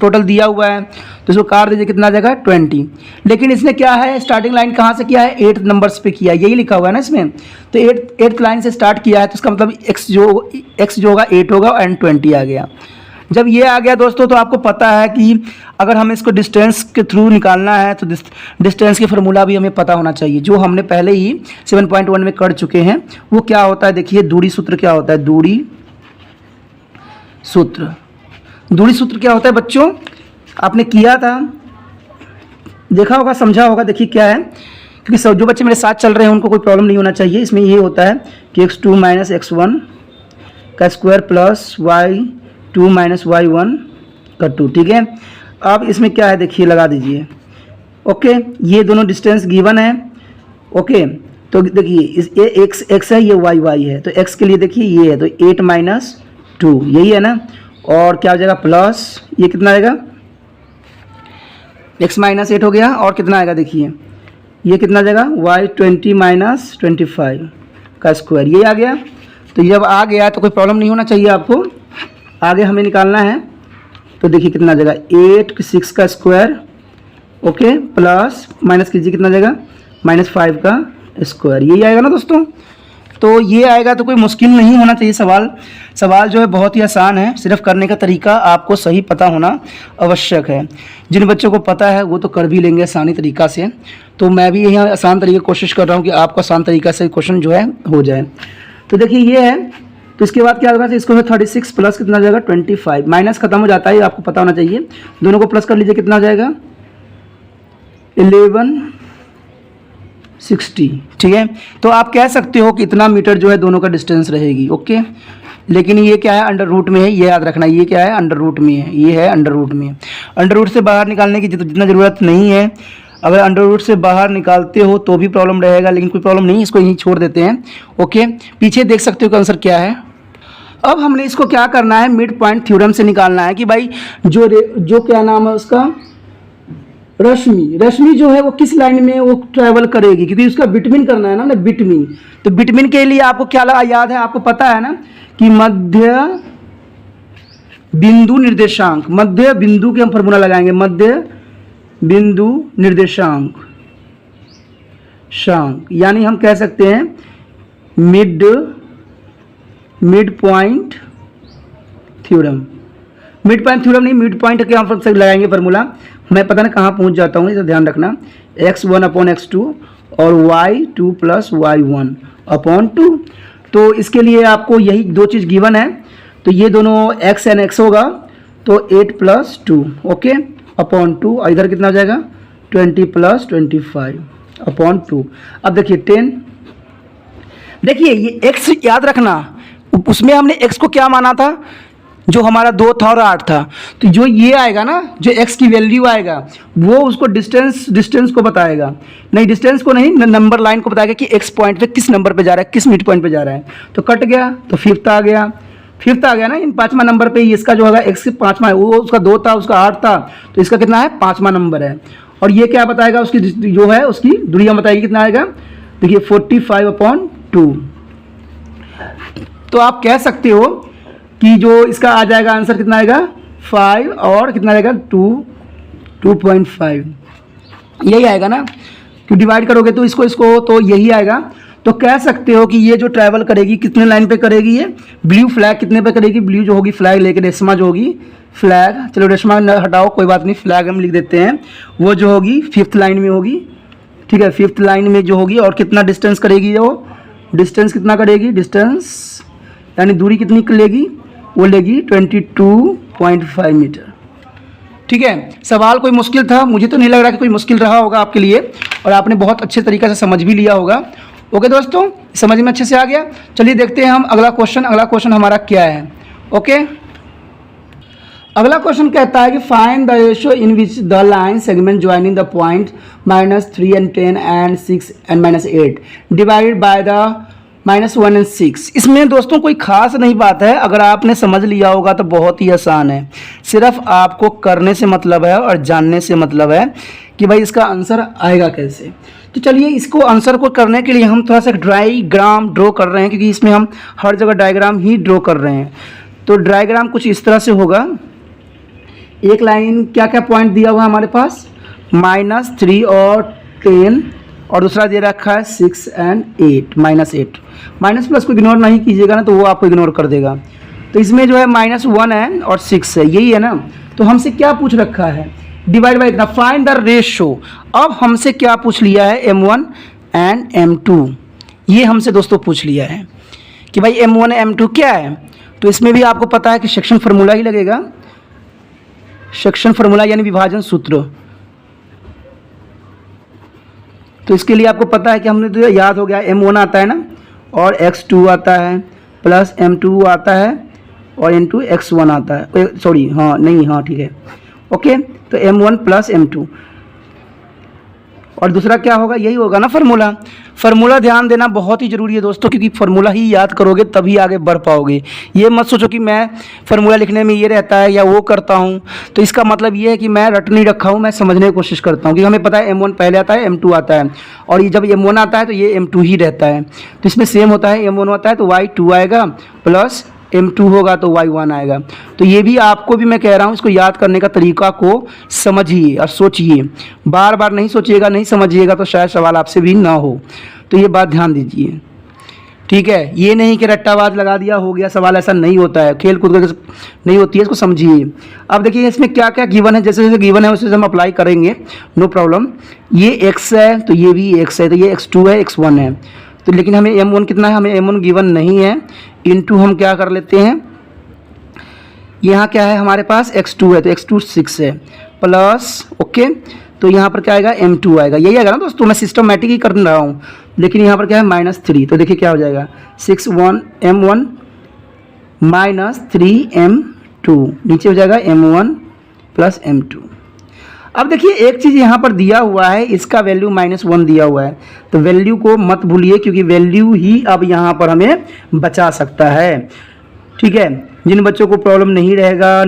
टोटल दिया हुआ है, तो इसको काट दीजिए, कितना आ जाएगा 20। लेकिन इसने क्या है, स्टार्टिंग लाइन कहाँ से किया है, 8 नंबर्स पे किया है, यही लिखा हुआ है ना इसमें, तो 8th लाइन से स्टार्ट किया है, तो इसका मतलब x जो होगा 8 होगा एंड 20 आ गया। जब ये आ गया दोस्तों, तो आपको पता है कि अगर हमें इसको डिस्टेंस के थ्रू निकालना है तो डिस्टेंस की फार्मूला भी हमें पता होना चाहिए, जो हमने पहले ही 7.1 में कर चुके हैं। वो क्या होता है, देखिए दूरी सूत्र क्या होता है, दूरी सूत्र क्या होता है बच्चों, आपने किया था, देखा होगा, समझा होगा। देखिए क्या है, क्योंकि सब जो बच्चे मेरे साथ चल रहे हैं उनको कोई प्रॉब्लम नहीं होना चाहिए। इसमें ये होता है कि x2 - x1 का स्क्वायर प्लस y2 - y1 का 2, ठीक है। अब इसमें क्या है देखिए, लगा दीजिए, ओके, ये दोनों डिस्टेंस गिवन है, ओके। तो देखिए ये x है, ये y है, तो x के लिए देखिए ये है, तो 8 - 2 यही है ना, और क्या हो जाएगा प्लस, ये कितना आएगा x - 8 हो गया, और कितना आएगा देखिए, ये कितना आ जाएगा y20 - 25 का स्क्वायर, ये आ गया। तो जब आ गया तो कोई प्रॉब्लम नहीं होना चाहिए आपको, आगे हमें निकालना है। तो देखिए कितना आ जाएगा 8 6 का स्क्वायर, ओके, प्लस माइनस कीजिए, कितना आ जाएगा -5 का स्क्वायर, यही आएगा ना दोस्तों। तो ये आएगा, तो कोई मुश्किल नहीं होना चाहिए। सवाल जो है बहुत ही आसान है, सिर्फ करने का तरीका आपको सही पता होना आवश्यक है। जिन बच्चों को पता है वो तो कर भी लेंगे आसानी तरीक़ा से, तो मैं भी यही आसान तरीके कोशिश कर रहा हूँ कि आपको आसान तरीक़ा से क्वेश्चन जो है हो जाए। तो देखिए ये है तो इसके बाद क्या होगा, इसको 36 प्लस कितना हो जाएगा 25, माइनस खत्म हो जाता है, आपको पता होना चाहिए। दोनों को प्लस कर लीजिए, कितना हो जाएगा 1160, ठीक है। तो आप कह सकते हो कि इतना मीटर जो है दोनों का डिस्टेंस रहेगी, ओके। लेकिन ये क्या है, अंडर रूट में है, ये याद रखना, ये क्या है अंडर रूट में है, ये है अंडर रूट में। अंडर रूट से बाहर निकालने की जितना ज़रूरत नहीं है। अगर अंडर रूट से बाहर निकालते हो तो भी प्रॉब्लम रहेगा, लेकिन कोई प्रॉब्लम नहीं, इसको यहीं छोड़ देते हैं, ओके। पीछे देख सकते हो कि आंसर क्या है। अब हमने इसको क्या करना है, मिड पॉइंट थ्योरम से निकालना है कि भाई जो क्या नाम है उसका, रश्मि जो है वो किस लाइन में वो ट्रैवल करेगी, क्योंकि उसका बिटवीन करना है ना बिटवीन। तो बिटवीन के लिए आपको क्या याद है, आपको पता है ना कि मध्य बिंदु निर्देशांक, मध्य बिंदु के हम फॉर्मूला लगाएंगे, मध्य बिंदु निर्देशांक यानी हम कह सकते हैं mid point theorem. Mid point theorem नहीं, मिड पॉइंट के हम लगाएंगे फार्मूला। मैं पता नहीं कहाँ पहुँच जाता हूँ, इसे ध्यान रखना। x1/x2 और y2 + y1/2। तो इसके लिए आपको यही दो चीज़ गिवन है, तो ये दोनों x एंड x होगा, तो 8 + 2, ओके, /2। और इधर कितना हो जाएगा 20 + 25/2। अब देखिए 10, देखिए ये x याद रखना, उसमें हमने x को क्या माना था, जो हमारा 2 था और 8 था। तो जो ये आएगा ना, जो x की वैल्यू आएगा वो उसको डिस्टेंस को बताएगा, नहीं डिस्टेंस को नहीं, नंबर लाइन को बताएगा कि x पॉइंट पे किस नंबर पे जा रहा है, किस मिड पॉइंट पे जा रहा है। तो कट गया तो फिफ्थ आ गया ना, इन 5वां नंबर पे इसका जो होगा x 5वां है, वो उसका 2 था, उसका 8 था, तो इसका कितना है 5वां नंबर है। और ये क्या बताएगा, उसकी जो है उसकी दूरियाँ बताएगी, कितना आएगा देखिए 45/2। तो आप कह सकते हो कि जो इसका आ जाएगा आंसर कितना आएगा 5 और कितना आएगा 2.5, यही आएगा ना, क्यों डिवाइड करोगे तो इसको तो यही आएगा। तो कह सकते हो कि ये जो ट्रैवल करेगी कितने लाइन पे करेगी, ये ब्लू फ्लैग कितने पे करेगी, ब्लू जो होगी फ्लैग लेके, रेशमा जो होगी फ्लैग, चलो रेशमा हटाओ कोई बात नहीं, फ्लैग हम लिख देते हैं, वो जो होगी 5th लाइन में होगी, ठीक है, 5th लाइन में जो होगी। और कितना डिस्टेंस करेगी, वो डिस्टेंस कितना करेगी, डिस्टेंस यानी दूरी कितनी लेगी, वो लेगी 22.5 मीटर, ठीक है। सवाल कोई मुश्किल था, मुझे तो नहीं लग रहा कि कोई मुश्किल रहा होगा आपके लिए, और आपने बहुत अच्छे तरीके से समझ भी लिया होगा। ओके दोस्तों, समझ में अच्छे से आ गया। चलिए देखते हैं हम अगला क्वेश्चन हमारा क्या है, ओके। अगला क्वेश्चन कहता है कि find the ratio in which the line segment joining the point -3 and 10 and 6 and -8 divided by the -1 and 6। इसमें दोस्तों कोई खास नहीं बात है, अगर आपने समझ लिया होगा तो बहुत ही आसान है। सिर्फ आपको करने से मतलब है और जानने से मतलब है कि भाई इसका आंसर आएगा कैसे। तो चलिए इसको आंसर को करने के लिए हम थोड़ा सा डायग्राम ड्रॉ कर रहे हैं, क्योंकि इसमें हम हर जगह डायग्राम ही ड्रॉ कर रहे हैं। तो डायग्राम कुछ इस तरह से होगा। एक लाइन क्या क्या पॉइंट दिया हुआ है हमारे पास, -3 और 10, और दूसरा दे रखा है 6 and 8, -8। माइनस प्लस को इग्नोर नहीं कीजिएगा ना, तो वो आपको इग्नोर कर देगा। तो इसमें जो है -1 है और 6 है, यही है ना। तो हमसे क्या पूछ रखा है, डिवाइड बाई इतना, फाइंड द रेशो। अब हमसे क्या पूछ लिया है, M1 and M2, ये हमसे दोस्तों पूछ लिया है कि भाई M1 M2 क्या है। तो इसमें भी आपको पता है कि सेक्शन फार्मूला ही लगेगा, सेक्शन फार्मूला यानी विभाजन सूत्र। तो इसके लिए आपको पता है कि हमने तो याद हो गया, M1 आता है ना, और x2 आता है, प्लस M2 आता है, और N2 x1 आता है, सॉरी हाँ नहीं हाँ ठीक है, ओके। तो M1 + M2, और दूसरा क्या होगा, यही होगा ना फार्मूला। फार्मूला ध्यान देना बहुत ही ज़रूरी है दोस्तों, क्योंकि फार्मूला ही याद करोगे तभी आगे बढ़ पाओगे। ये मत सोचो कि मैं फार्मूला लिखने में ये रहता है या वो करता हूँ, तो इसका मतलब ये है कि मैं रट नहीं रखा हूँ, मैं समझने की कोशिश करता हूँ। क्योंकि हमें पता है M1 पहले आता है, M2 आता है, और ये जब M1 आता है तो ये M2 ही रहता है। तो इसमें सेम होता है, M1 आता है तो y2 आएगा, प्लस M2 होगा तो y1 आएगा। तो ये भी आपको भी मैं कह रहा हूँ, इसको याद करने का तरीका को समझिए और सोचिए, बार बार नहीं सोचिएगा, नहीं समझिएगा तो शायद सवाल आपसे भी ना हो। तो ये बात ध्यान दीजिए, ठीक है। ये नहीं कि रट्टाबाज लगा दिया हो गया सवाल, ऐसा नहीं होता है, खेल कूद नहीं होती है, इसको समझिए। अब देखिए इसमें क्या क्या गिवन है, जैसे जैसे गिवन है उसे हम अप्लाई करेंगे, नो प्रॉब्लम। ये x है तो ये भी x है, तो ये x2 है, x1 है। तो लेकिन हमें M1 कितना है, हमें M1 गिवन नहीं है, इंटू हम क्या कर लेते हैं, यहाँ क्या है हमारे पास x2 है तो x2 6 है प्लस ओके, तो यहाँ पर क्या आएगा m2 आएगा, यही आएगा ना दोस्तों, मैं सिस्टमैटिक ही कर रहा हूँ। लेकिन यहाँ पर क्या है -3, तो देखिए क्या हो जाएगा 6m1 -3m2, नीचे हो जाएगा m1 प्लस m2। अब देखिए एक चीज़ यहाँ पर दिया हुआ है, इसका वैल्यू -1 दिया हुआ है, तो वैल्यू को मत भूलिए क्योंकि वैल्यू ही अब यहाँ पर हमें बचा सकता है। ठीक है, जिन बच्चों को प्रॉब्लम नहीं रहेगा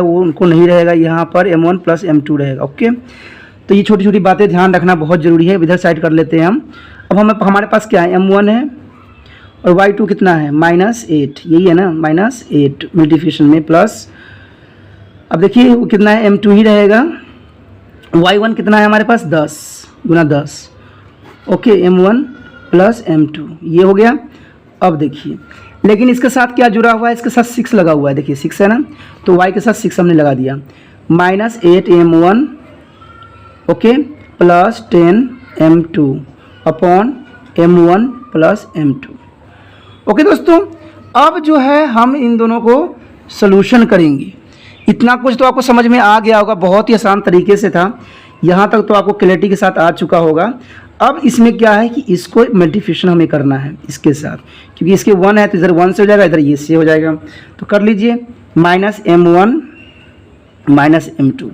वो उनको नहीं रहेगा, यहाँ पर m1 प्लस m2 रहेगा। ओके, तो ये छोटी छोटी बातें ध्यान रखना बहुत ज़रूरी है। इधर साइड कर लेते हैं हम। अब हमारे पास क्या है, m1 है और y2 कितना है -8, यही है ना -8 मल्टीप्लिकेशन में प्लस, अब देखिए वो कितना है m2 ही रहेगा, y1 कितना है हमारे पास 10 गुना 10, ओके m1 प्लस m2 ये हो गया। अब देखिए लेकिन इसके साथ क्या जुड़ा हुआ है, इसके साथ 6 लगा हुआ है, देखिए 6 है ना, तो y के साथ 6 हमने लगा दिया, -8m1 okay plus 10m2 upon m1 plus m2। Okay दोस्तों, अब जो है हम इन दोनों को सॉल्यूशन करेंगे। इतना कुछ तो आपको समझ में आ गया होगा, बहुत ही आसान तरीके से था, यहाँ तक तो आपको क्लैरिटी के साथ आ चुका होगा। अब इसमें क्या है कि इसको मल्टीप्लिकेशन हमें करना है इसके साथ, क्योंकि इसके 1 है तो इधर 1 से हो जाएगा, इधर ये से हो जाएगा, तो कर लीजिए -m1 -m2।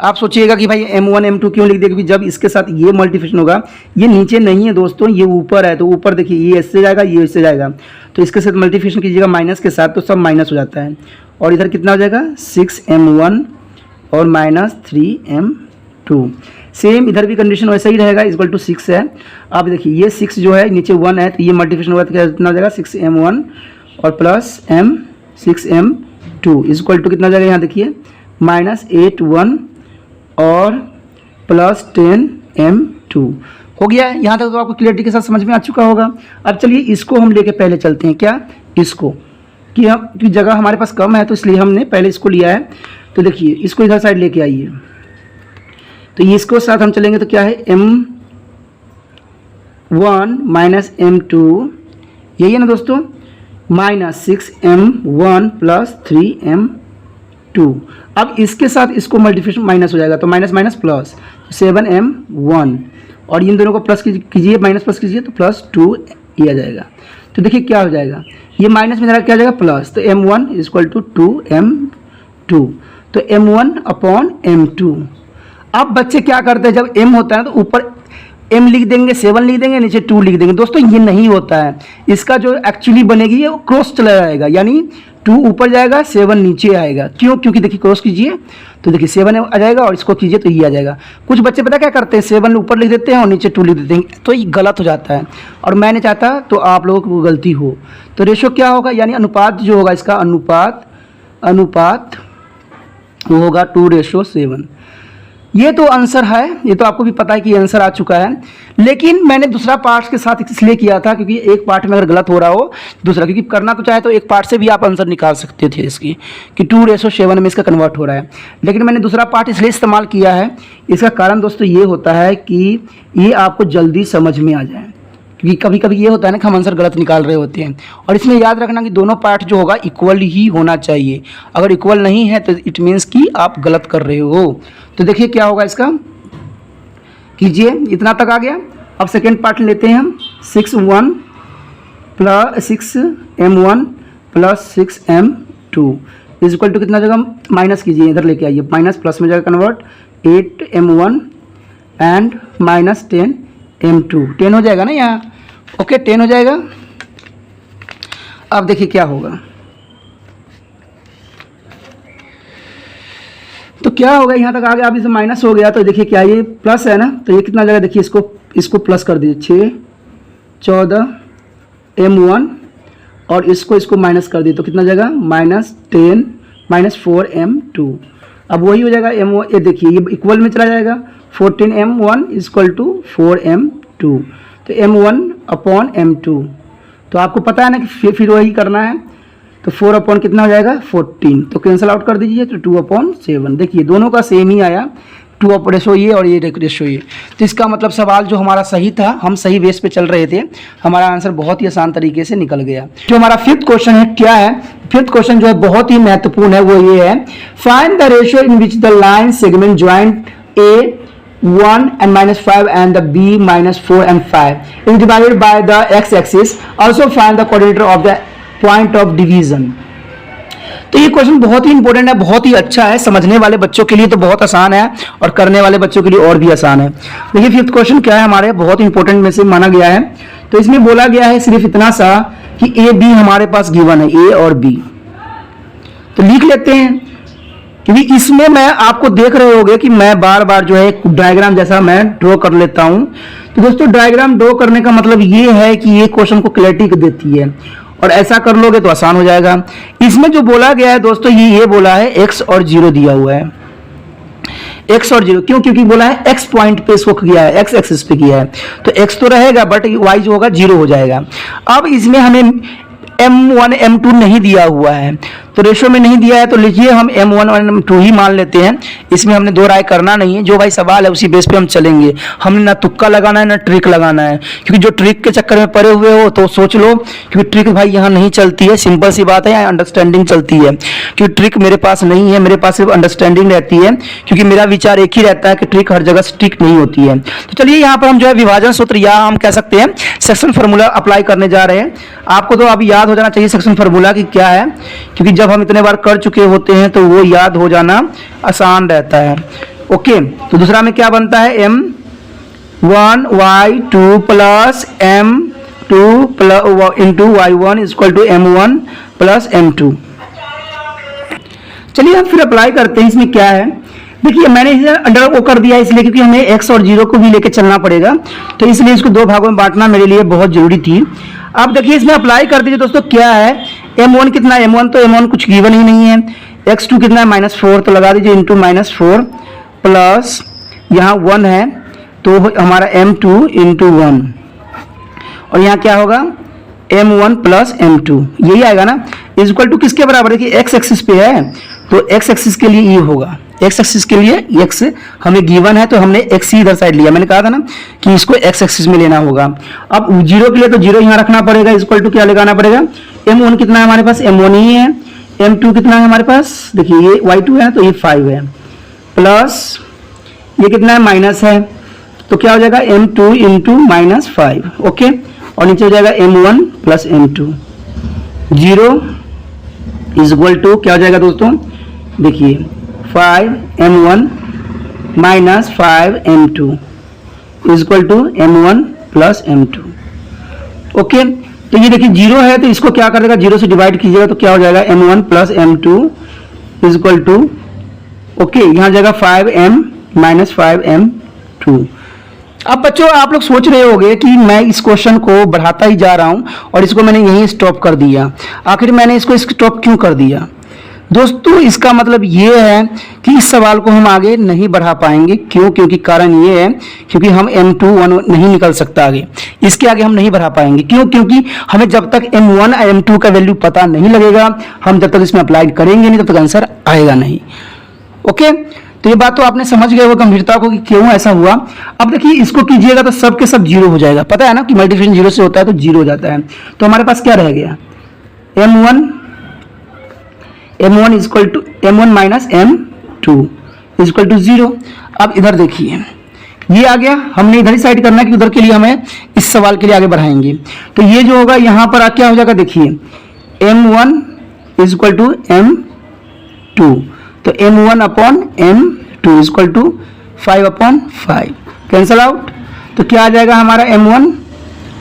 आप सोचिएगा कि भाई m1 m2 क्यों लिख दिया, क्योंकि जब इसके साथ ये मल्टीप्लिकेशन होगा, ये नीचे नहीं है दोस्तों, ये ऊपर है, तो ऊपर देखिए ये इससे जाएगा ये इससे जाएगा, तो इसके साथ मल्टीप्लिकेशन कीजिएगा माइनस के साथ तो सब माइनस हो जाता है, और इधर कितना हो जाएगा 6m1 और -3m2। सेम इधर भी कंडीशन वैसा ही रहेगा, इक्वल टू 6 है। अब देखिए ये 6 जो है नीचे 1 है, तो ये मल्टीप्लिकेशन होगा तो कितना हो जाएगा 6m1 और प्लस 6m2 इक्वल टू कितना हो जाएगा, यहाँ देखिए -8m1 और प्लस 10m2 हो गया है। यहाँ तक तो आपको क्लियरिटी के साथ समझ में आ चुका होगा। अब चलिए इसको हम लेके पहले चलते हैं, क्या इसको, कि हम की जगह हमारे पास कम है तो इसलिए हमने पहले इसको लिया है। तो देखिए इसको इधर साइड लेके आइए, तो इसको साथ हम चलेंगे तो क्या है m1 -m2, यही है ना दोस्तों, -6m1 प्लस 3m2। अब इसके साथ इसको मल्टीप्लिकेशन माइनस हो जाएगा तो माइनस माइनस प्लस 7m1, और इन दोनों को प्लस कीजिए माइनस प्लस कीजिए तो +2 ये आ जाएगा। तो देखिए क्या हो जाएगा, ये माइनस में क्या आ जाएगा प्लस, तो m1 इक्वल टू 2m2, तो m1 अपॉन m2। अब बच्चे क्या करते हैं, जब m होता है तो ऊपर m लिख देंगे, 7 लिख देंगे, नीचे 2 लिख देंगे। दोस्तों ये नहीं होता है, इसका जो एक्चुअली बनेगी ये क्रॉस चला जाएगा, यानी 2 ऊपर जाएगा 7 नीचे आएगा। क्यों, क्योंकि देखिए क्रॉस कीजिए तो देखिए 7 आ जाएगा और इसको कीजिए तो ये आ जाएगा। कुछ बच्चे पता क्या करते हैं, 7 ऊपर लिख देते हैं और नीचे 2 लिख देते हैं, तो ये गलत हो जाता है, और मैं नहीं चाहता तो आप लोगों को गलती हो। तो रेशो क्या होगा, यानी अनुपात जो होगा इसका अनुपात वो होगा 2:7। ये तो आंसर है, ये तो आपको भी पता है कि आंसर आ चुका है। लेकिन मैंने दूसरा पार्ट के साथ इसलिए किया था क्योंकि एक पार्ट में अगर गलत हो रहा हो दूसरा, क्योंकि करना तो चाहे तो एक पार्ट से भी आप आंसर निकाल सकते थे इसकी कि 2:7 में इसका कन्वर्ट हो रहा है, लेकिन मैंने दूसरा पार्ट इसलिए इस्तेमाल किया है। इसका कारण दोस्तों ये होता है कि ये आपको जल्दी समझ में आ जाए, क्योंकि कभी कभी ये होता है ना कि हम आंसर गलत निकाल रहे होते हैं। और इसमें याद रखना कि दोनों पार्ट जो होगा इक्वल ही होना चाहिए, अगर इक्वल नहीं है तो इट मीन्स कि आप गलत कर रहे हो। तो देखिए क्या होगा इसका, कीजिए इतना तक आ गया। अब सेकेंड पार्ट लेते हैं हम, 6m1 plus 6m2 equal to कितना जगह माइनस कीजिए, इधर लेके आइए, माइनस प्लस में जाएगा कन्वर्ट, 8m1 एंड -10m2, 10 हो जाएगा ना यहाँ, ओके 10 हो जाएगा। अब देखिए क्या होगा, तो क्या होगा यहाँ तक आ गया, अब इसे माइनस हो गया तो देखिए क्या ये प्लस है ना, तो ये कितना जगह देखिए इसको प्लस कर दीजिए, 6 14m1 और इसको माइनस कर दिए तो कितना जगह -10 -4m2। अब वही हो जाएगा m1, ये देखिए ये इक्वल में चला जाएगा, 14m1 इक्वल टू 4m2, तो m1 अपॉन m2। तो आपको पता है ना कि फिर वही करना है, तो 4 अपॉन कितना हो जाएगा 14, तो कैंसिल आउट कर दीजिए तो 2/7। देखिए दोनों का सेम ही आया, टू अप रेशो ये और ये रेशो ये। तो इसका मतलब सवाल जो हमारा सही था, हम सही बेस पे चल रहे थे, हमारा आंसर बहुत ही आसान तरीके से निकल गया। जो हमारा फिफ्थ क्वेश्चन है क्या है, फिफ्थ क्वेश्चन जो है बहुत ही महत्वपूर्ण है, वो ये है, find the ratio in which the line segment joint A 1 and -5 and the B -4 and 5 is divided by the x-axis. Also find the coordinate of the point of division. तो ये क्वेश्चन बहुत ही इंपॉर्टेंट है, बहुत ही अच्छा है, समझने वाले बच्चों के लिए तो बहुत आसान है और करने वाले बच्चों के लिए और भी आसान है। देखिए फिफ्थ क्वेश्चन क्या है, हमारे बहुत इंपॉर्टेंट में से माना गया है। तो इसमें बोला गया है सिर्फ इतना सा कि ए बी हमारे पास गिवन है, ए और बी। तो लिख लेते हैं, क्योंकि इसमें मैं आपको देख रहे होंगे कि मैं बार बार जो है एक डायग्राम जैसा मैं ड्रॉ कर लेता हूं। तो दोस्तों डायग्राम ड्रॉ करने का मतलब ये है कि ये क्वेश्चन को क्लैरिटी देती है, और ऐसा कर लोगे तो आसान हो जाएगा। इसमें जो बोला गया है दोस्तों, ये बोला है एक्स और जीरो दिया हुआ है, एक्स और जीरो। क्यों? क्योंकि बोला है एक्स पॉइंट पे इसको किया है, एक्स एक्सिस पे किया है, तो एक्स तो रहेगा बट वाई जो होगा जीरो हो जाएगा। अब इसमें हमें M1 M2 नहीं दिया हुआ है, तो रेशो में नहीं दिया है, तो लीजिए हम M1 और M2 ही मान लेते हैं। इसमें हमने दो राय करना नहीं है, जो भाई सवाल है उसी बेस पे हम चलेंगे। हमने ना तुक्का लगाना है ना ट्रिक लगाना है, क्योंकि जो ट्रिक के चक्कर में पड़े हुए हो तो सोच लो, क्योंकि ट्रिक भाई यहाँ नहीं चलती है, सिंपल सी बात है, यहाँ अंडरस्टैंडिंग चलती है। क्योंकि ट्रिक मेरे पास नहीं है, मेरे पास सिर्फ अंडरस्टैंडिंग रहती है, क्योंकि मेरा विचार एक ही रहता है कि ट्रिक हर जगह स्ट्रिक्ट नहीं होती है। तो चलिए यहाँ पर हम जो है विभाजन सूत्र या हम कह सकते हैं सेक्शन फार्मूला अप्लाई करने जा रहे हैं। आपको तो अभी याद हो जाना चाहिए सेक्शन फार्मूला की क्या है, क्योंकि जब हम इतने बार कर चुके होते हैं तो वो याद हो जाना आसान रहता है। ओके, तो दूसरा में क्या बनता है, M1 Y2 plus M2 into Y1 equal to M1 plus M2। चलिए हम फिर अप्लाई करते हैं। इसमें क्या है, देखिए मैंने इसे अंडर वो कर दिया इसलिए क्योंकि हमें एक्स और जीरो को भी लेके चलना पड़ेगा, तो इसलिए इसको दो भागों में बांटना मेरे लिए बहुत जरूरी थी। अब देखिए इसमें अप्लाई कर दीजिए दोस्तों, क्या है M1 कितना है, M1 तो M1 कुछ गिवन ही नहीं है। X2 कितना है -4, तो लगा दीजिए इंटू -4 प्लस यहाँ 1 है तो हमारा M2 इंटू 1, और यहाँ क्या होगा M1 प्लस M2, यही आएगा ना, इज इक्वल टू किसके बराबर है कि एक्स एक्सिस पे है, तो एक्स एक्सिस के लिए ये होगा, एक्स एक्सिस के लिए एक्स हमें गिवन है तो हमने एक्स ही इधर साइड लिया। मैंने कहा था ना कि इसको एक्स एक्सिस में लेना होगा। अब जीरो के लिए तो जीरो यहाँ रखना पड़ेगा, इक्वल टू क्या लगाना पड़ेगा, M1 कितना है हमारे पास, M1 ही है। M2 कितना है हमारे पास, देखिए ये Y2 है तो ये 5 है, प्लस ये कितना है माइनस है, तो क्या हो जाएगा M2 इंटू -5। ओके, और नीचे हो जाएगा M1 plus M2। Zero is equal to क्या हो जाएगा दोस्तों, देखिए 5M1 minus 5M2 is equal to M1 plus M2। Okay, तो ये देखिए जीरो है तो इसको क्या कर देगा, जीरो से डिवाइड कीजिएगा तो क्या हो जाएगा M1 plus M2 is equal to, okay यहाँ जाएगा 5M माइनस 5M2। अब बच्चों आप लोग सोच रहे होंगे कि मैं इस क्वेश्चन को बढ़ाता ही जा रहा हूं और इसको मैंने यहीं स्टॉप कर दिया। आखिर मैंने इसको स्टॉप क्यों कर दिया दोस्तों, इसका मतलब ये है कि इस सवाल को हम आगे नहीं बढ़ा पाएंगे। क्यों? क्योंकि कारण ये है क्योंकि हम M2 1 नहीं निकल सकता आगे, इसके आगे हम नहीं बढ़ा पाएंगे। क्यों? क्योंकि हमें जब तक M1 M2 का वैल्यू पता नहीं लगेगा, हम जब तक इसमें अप्लाई करेंगे नहीं तब तक आंसर आएगा नहीं। ओके, तो ये बात तो आपने समझ गए हो गंभीरता को कि क्यों ऐसा हुआ। अब देखिए इसको कीजिएगा तो सब के सब जीरो हो जाएगा, पता है ना कि मल्टीप्लिकेशन जीरो से होता है तो जीरो हो जाता है। तो हमारे पास क्या रह गया, M1 equal to M1 minus M2 equal to 0। अब इधर देखिए ये आ गया, हमने इधर ही साइड करना है कि उधर के लिए हमें इस सवाल के लिए आगे बढ़ाएंगे। तो ये जो होगा यहाँ पर क्या हो जाएगा, देखिए M1 इक्वल टू M2, तो M1 upon M2 equal to 5/5 cancel out. तो क्या आ जाएगा हमारा M1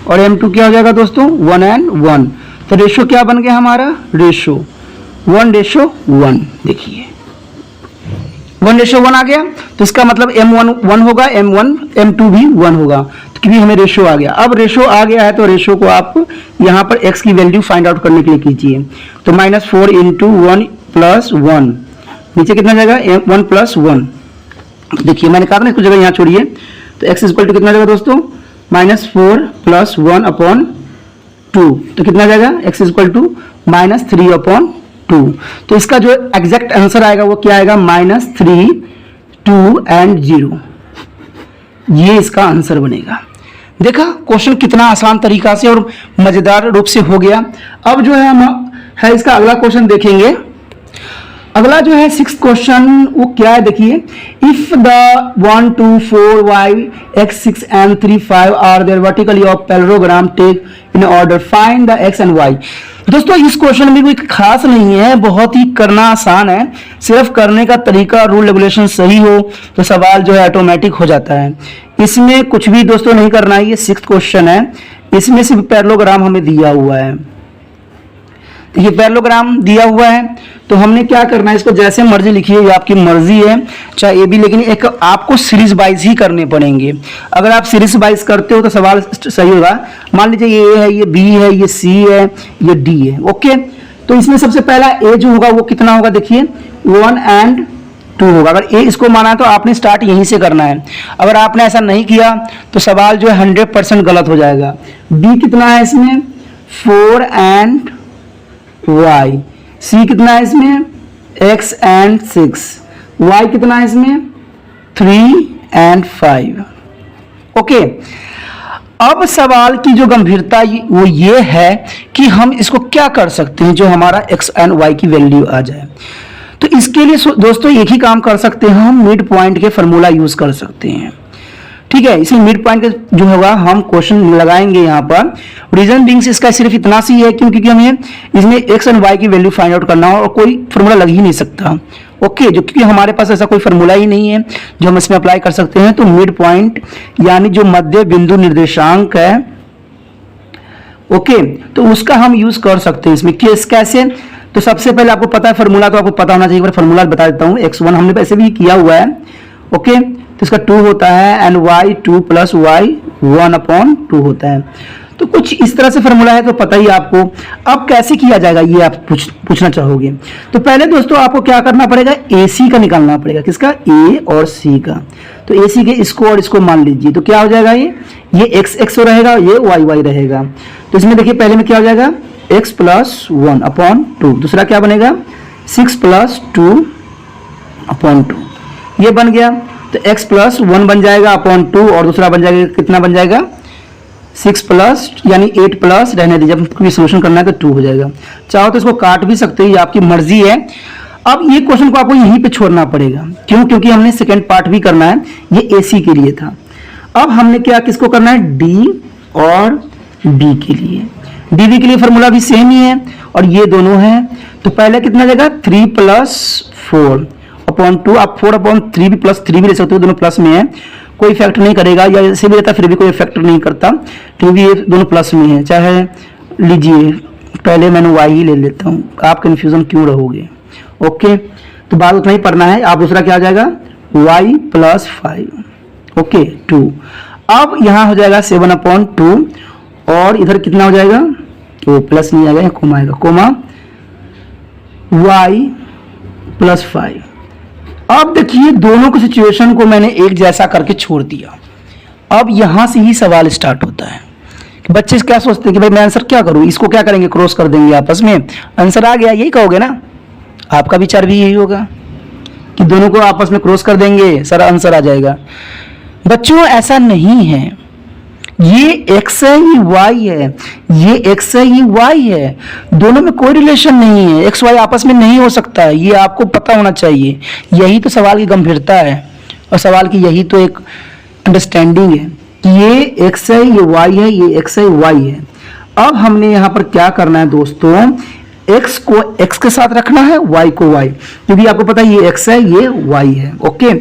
और M2 क्या हो जाएगा दोस्तों 1 and 1। तो रेशो क्या बन गया हमारा, रेशो 1:1। देखिए 1:1 आ गया, तो इसका मतलब M1 1 होगा, M2 भी 1 होगा, तो क्योंकि हमें रेशो आ गया। अब रेशो आ गया है तो रेशो को आप यहाँ पर x की वैल्यू फाइंड आउट करने के लिए कीजिए। तो -4 इंटू 1 प्लस 1, नीचे कितना जाएगा 1 प्लस 1। देखिए मैंने कहा था ना इसको जगह यहाँ छोड़िए, तो x इक्वल टू कितना जाएगा दोस्तों -4 प्लस 1 अपॉन 2, तो कितना जाएगा x इक्वल टू -3/2। तो इसका जो एग्जैक्ट आंसर आएगा वो क्या आएगा -3 2 एंड 0, ये इसका आंसर बनेगा। देखा क्वेश्चन कितना आसान तरीका से और मजेदार रूप से हो गया। अब जो है हम इसका अगला क्वेश्चन देखेंगे। अगला जो है 6th क्वेश्चन, वो क्या है देखिए, if the 1 2 4 y x 6 and 3 5 are their vertically of parallelogram take in order, find the x and y। दोस्तों इस क्वेश्चन में कोई खास नहीं है, बहुत ही करना आसान है, सिर्फ करने का तरीका रूल रेगुलेशन सही हो तो सवाल जो है ऑटोमेटिक हो जाता है। इसमें कुछ भी दोस्तों नहीं करना है। ये 6th क्वेश्चन है, इसमें सिर्फ पैरेललोग्राम हमें दिया हुआ है। ये पैरेललोग्राम दिया हुआ है तो हमने क्या करना है, इसको जैसे मर्जी लिखिए, ये आपकी मर्जी है, चाहे ये भी, लेकिन एक आपको सीरीज वाइज ही करने पड़ेंगे। अगर आप सीरीज वाइज करते हो तो सवाल सही होगा। मान लीजिए ये A है, ये B है, ये C है, ये D है। ओके, तो इसमें सबसे पहला A जो होगा वो कितना होगा देखिए, 1 एंड 2 होगा। अगर A इसको माना है तो आपने स्टार्ट यहीं से करना है। अगर आपने ऐसा नहीं किया तो सवाल जो है 100% गलत हो जाएगा। B कितना है इसमें, 4 एंड y, C कितना है इसमें, x एंड 6, y कितना है इसमें, 3 एंड 5। ओके, अब सवाल की जो गंभीरता वो ये है कि हम इसको क्या कर सकते हैं जो हमारा x एंड y की वैल्यू आ जाए। तो इसके लिए दोस्तों एक ही काम कर सकते हैं, हम मिड पॉइंट के फॉर्मूला यूज कर सकते हैं। ठीक है, इसलिए मिड पॉइंट जो होगा हम क्वेश्चन लगाएंगे यहाँ पर। रीजन बिंग्स इसका सिर्फ इतना सी है क्योंकि हमें इसमें एक्स एंड वाई की वैल्यू फाइंड आउट करना हो और कोई फॉर्मूला लग ही नहीं सकता। ओके, जो क्योंकि हमारे पास ऐसा कोई फॉर्मूला ही नहीं है जो हम इसमें अप्लाई कर सकते हैं। तो मिड पॉइंट यानी जो मध्य बिंदु निर्देशांक है, ओके, तो उसका हम यूज कर सकते हैं इसमें। कैसे, तो सबसे पहले आपको पता है फॉर्मूला, तो आपको पता होना चाहिए। एक बार फॉर्मूला बता देता हूँ। x1 हमने वैसे भी किया हुआ है। ओके, तो इसका 2 होता है एंड y 2 प्लस y 1/2 होता है। तो कुछ इस तरह से फॉर्मूला है, तो पता ही आपको। अब कैसे किया जाएगा ये आप पूछना चाहोगे। तो पहले दोस्तों आपको क्या करना पड़ेगा, AC का निकालना पड़ेगा। किसका, A और C का। तो AC के इसको और इसको मान लीजिए, तो क्या हो जाएगा, ये x रहेगा, ये y रहेगा। तो इसमें देखिए पहले में क्या हो जाएगा, x प्लस 1/2। दूसरा क्या बनेगा, 6 प्लस 2/2, ये बन गया। तो x प्लस 1 बन जाएगा /2 और दूसरा बन जाएगा, कितना बन जाएगा, 6 प्लस यानी 8 प्लस, रहने दीजिए, जब कोई सोल्यूशन करना है तो 2 हो जाएगा। चाहो तो इसको काट भी सकते हो, ये आपकी मर्जी है। अब ये क्वेश्चन को आपको यहीं पे छोड़ना पड़ेगा। क्यों, क्योंकि हमने सेकेंड पार्ट भी करना है, ये AC के लिए था। अब हमने क्या, किसको करना है, D और B के लिए। DB के लिए फॉर्मूला भी सेम ही है और ये दोनों है। तो पहले कितना जाएगा, 3 प्लस 4/2। आप 4/3 भी प्लस 3 भी ले सकते हो, दोनों प्लस में है, कोई इफेक्ट नहीं करेगा, या ऐसे भी रहता फिर भी कोई इफेक्ट नहीं करता, क्योंकि ये दोनों प्लस में है। चाहे लीजिए, पहले मैंने y ही ले लेता हूँ, आप कंफ्यूजन क्यों रहोगे। ओके, तो बात उतना ही पढ़ना है। आप दूसरा क्या आ जाएगा, y प्लस 5, ओके 2। अब यहाँ हो जाएगा 7/2 और इधर कितना हो जाएगा, वो प्लस नहीं आएगा, कोमा आएगा, कोमा y प्लस 5। अब देखिए दोनों को सिचुएशन को मैंने एक जैसा करके छोड़ दिया। अब यहां से ही सवाल स्टार्ट होता है कि बच्चे क्या सोचते हैं कि भाई मैं आंसर क्या करूं, इसको क्या करेंगे, क्रॉस कर देंगे आपस में, आंसर आ गया, यही कहोगे ना। आपका विचार भी यही होगा कि दोनों को आपस में क्रॉस कर देंगे, सर आंसर आ जाएगा। बच्चों ऐसा नहीं है, ये x है, ये y है, ये x है, ये y है, दोनों में कोई रिलेशन नहीं है, x y आपस में नहीं हो सकता है, ये आपको पता होना चाहिए। यही तो सवाल की गंभीरता है और सवाल की यही तो एक अंडरस्टैंडिंग है कि ये x है, ये y है, ये x है, y है। अब हमने यहाँ पर क्या करना है दोस्तों, x को x के साथ रखना है, y को y, क्योंकि आपको पता है ये x है, ये y है, ओके,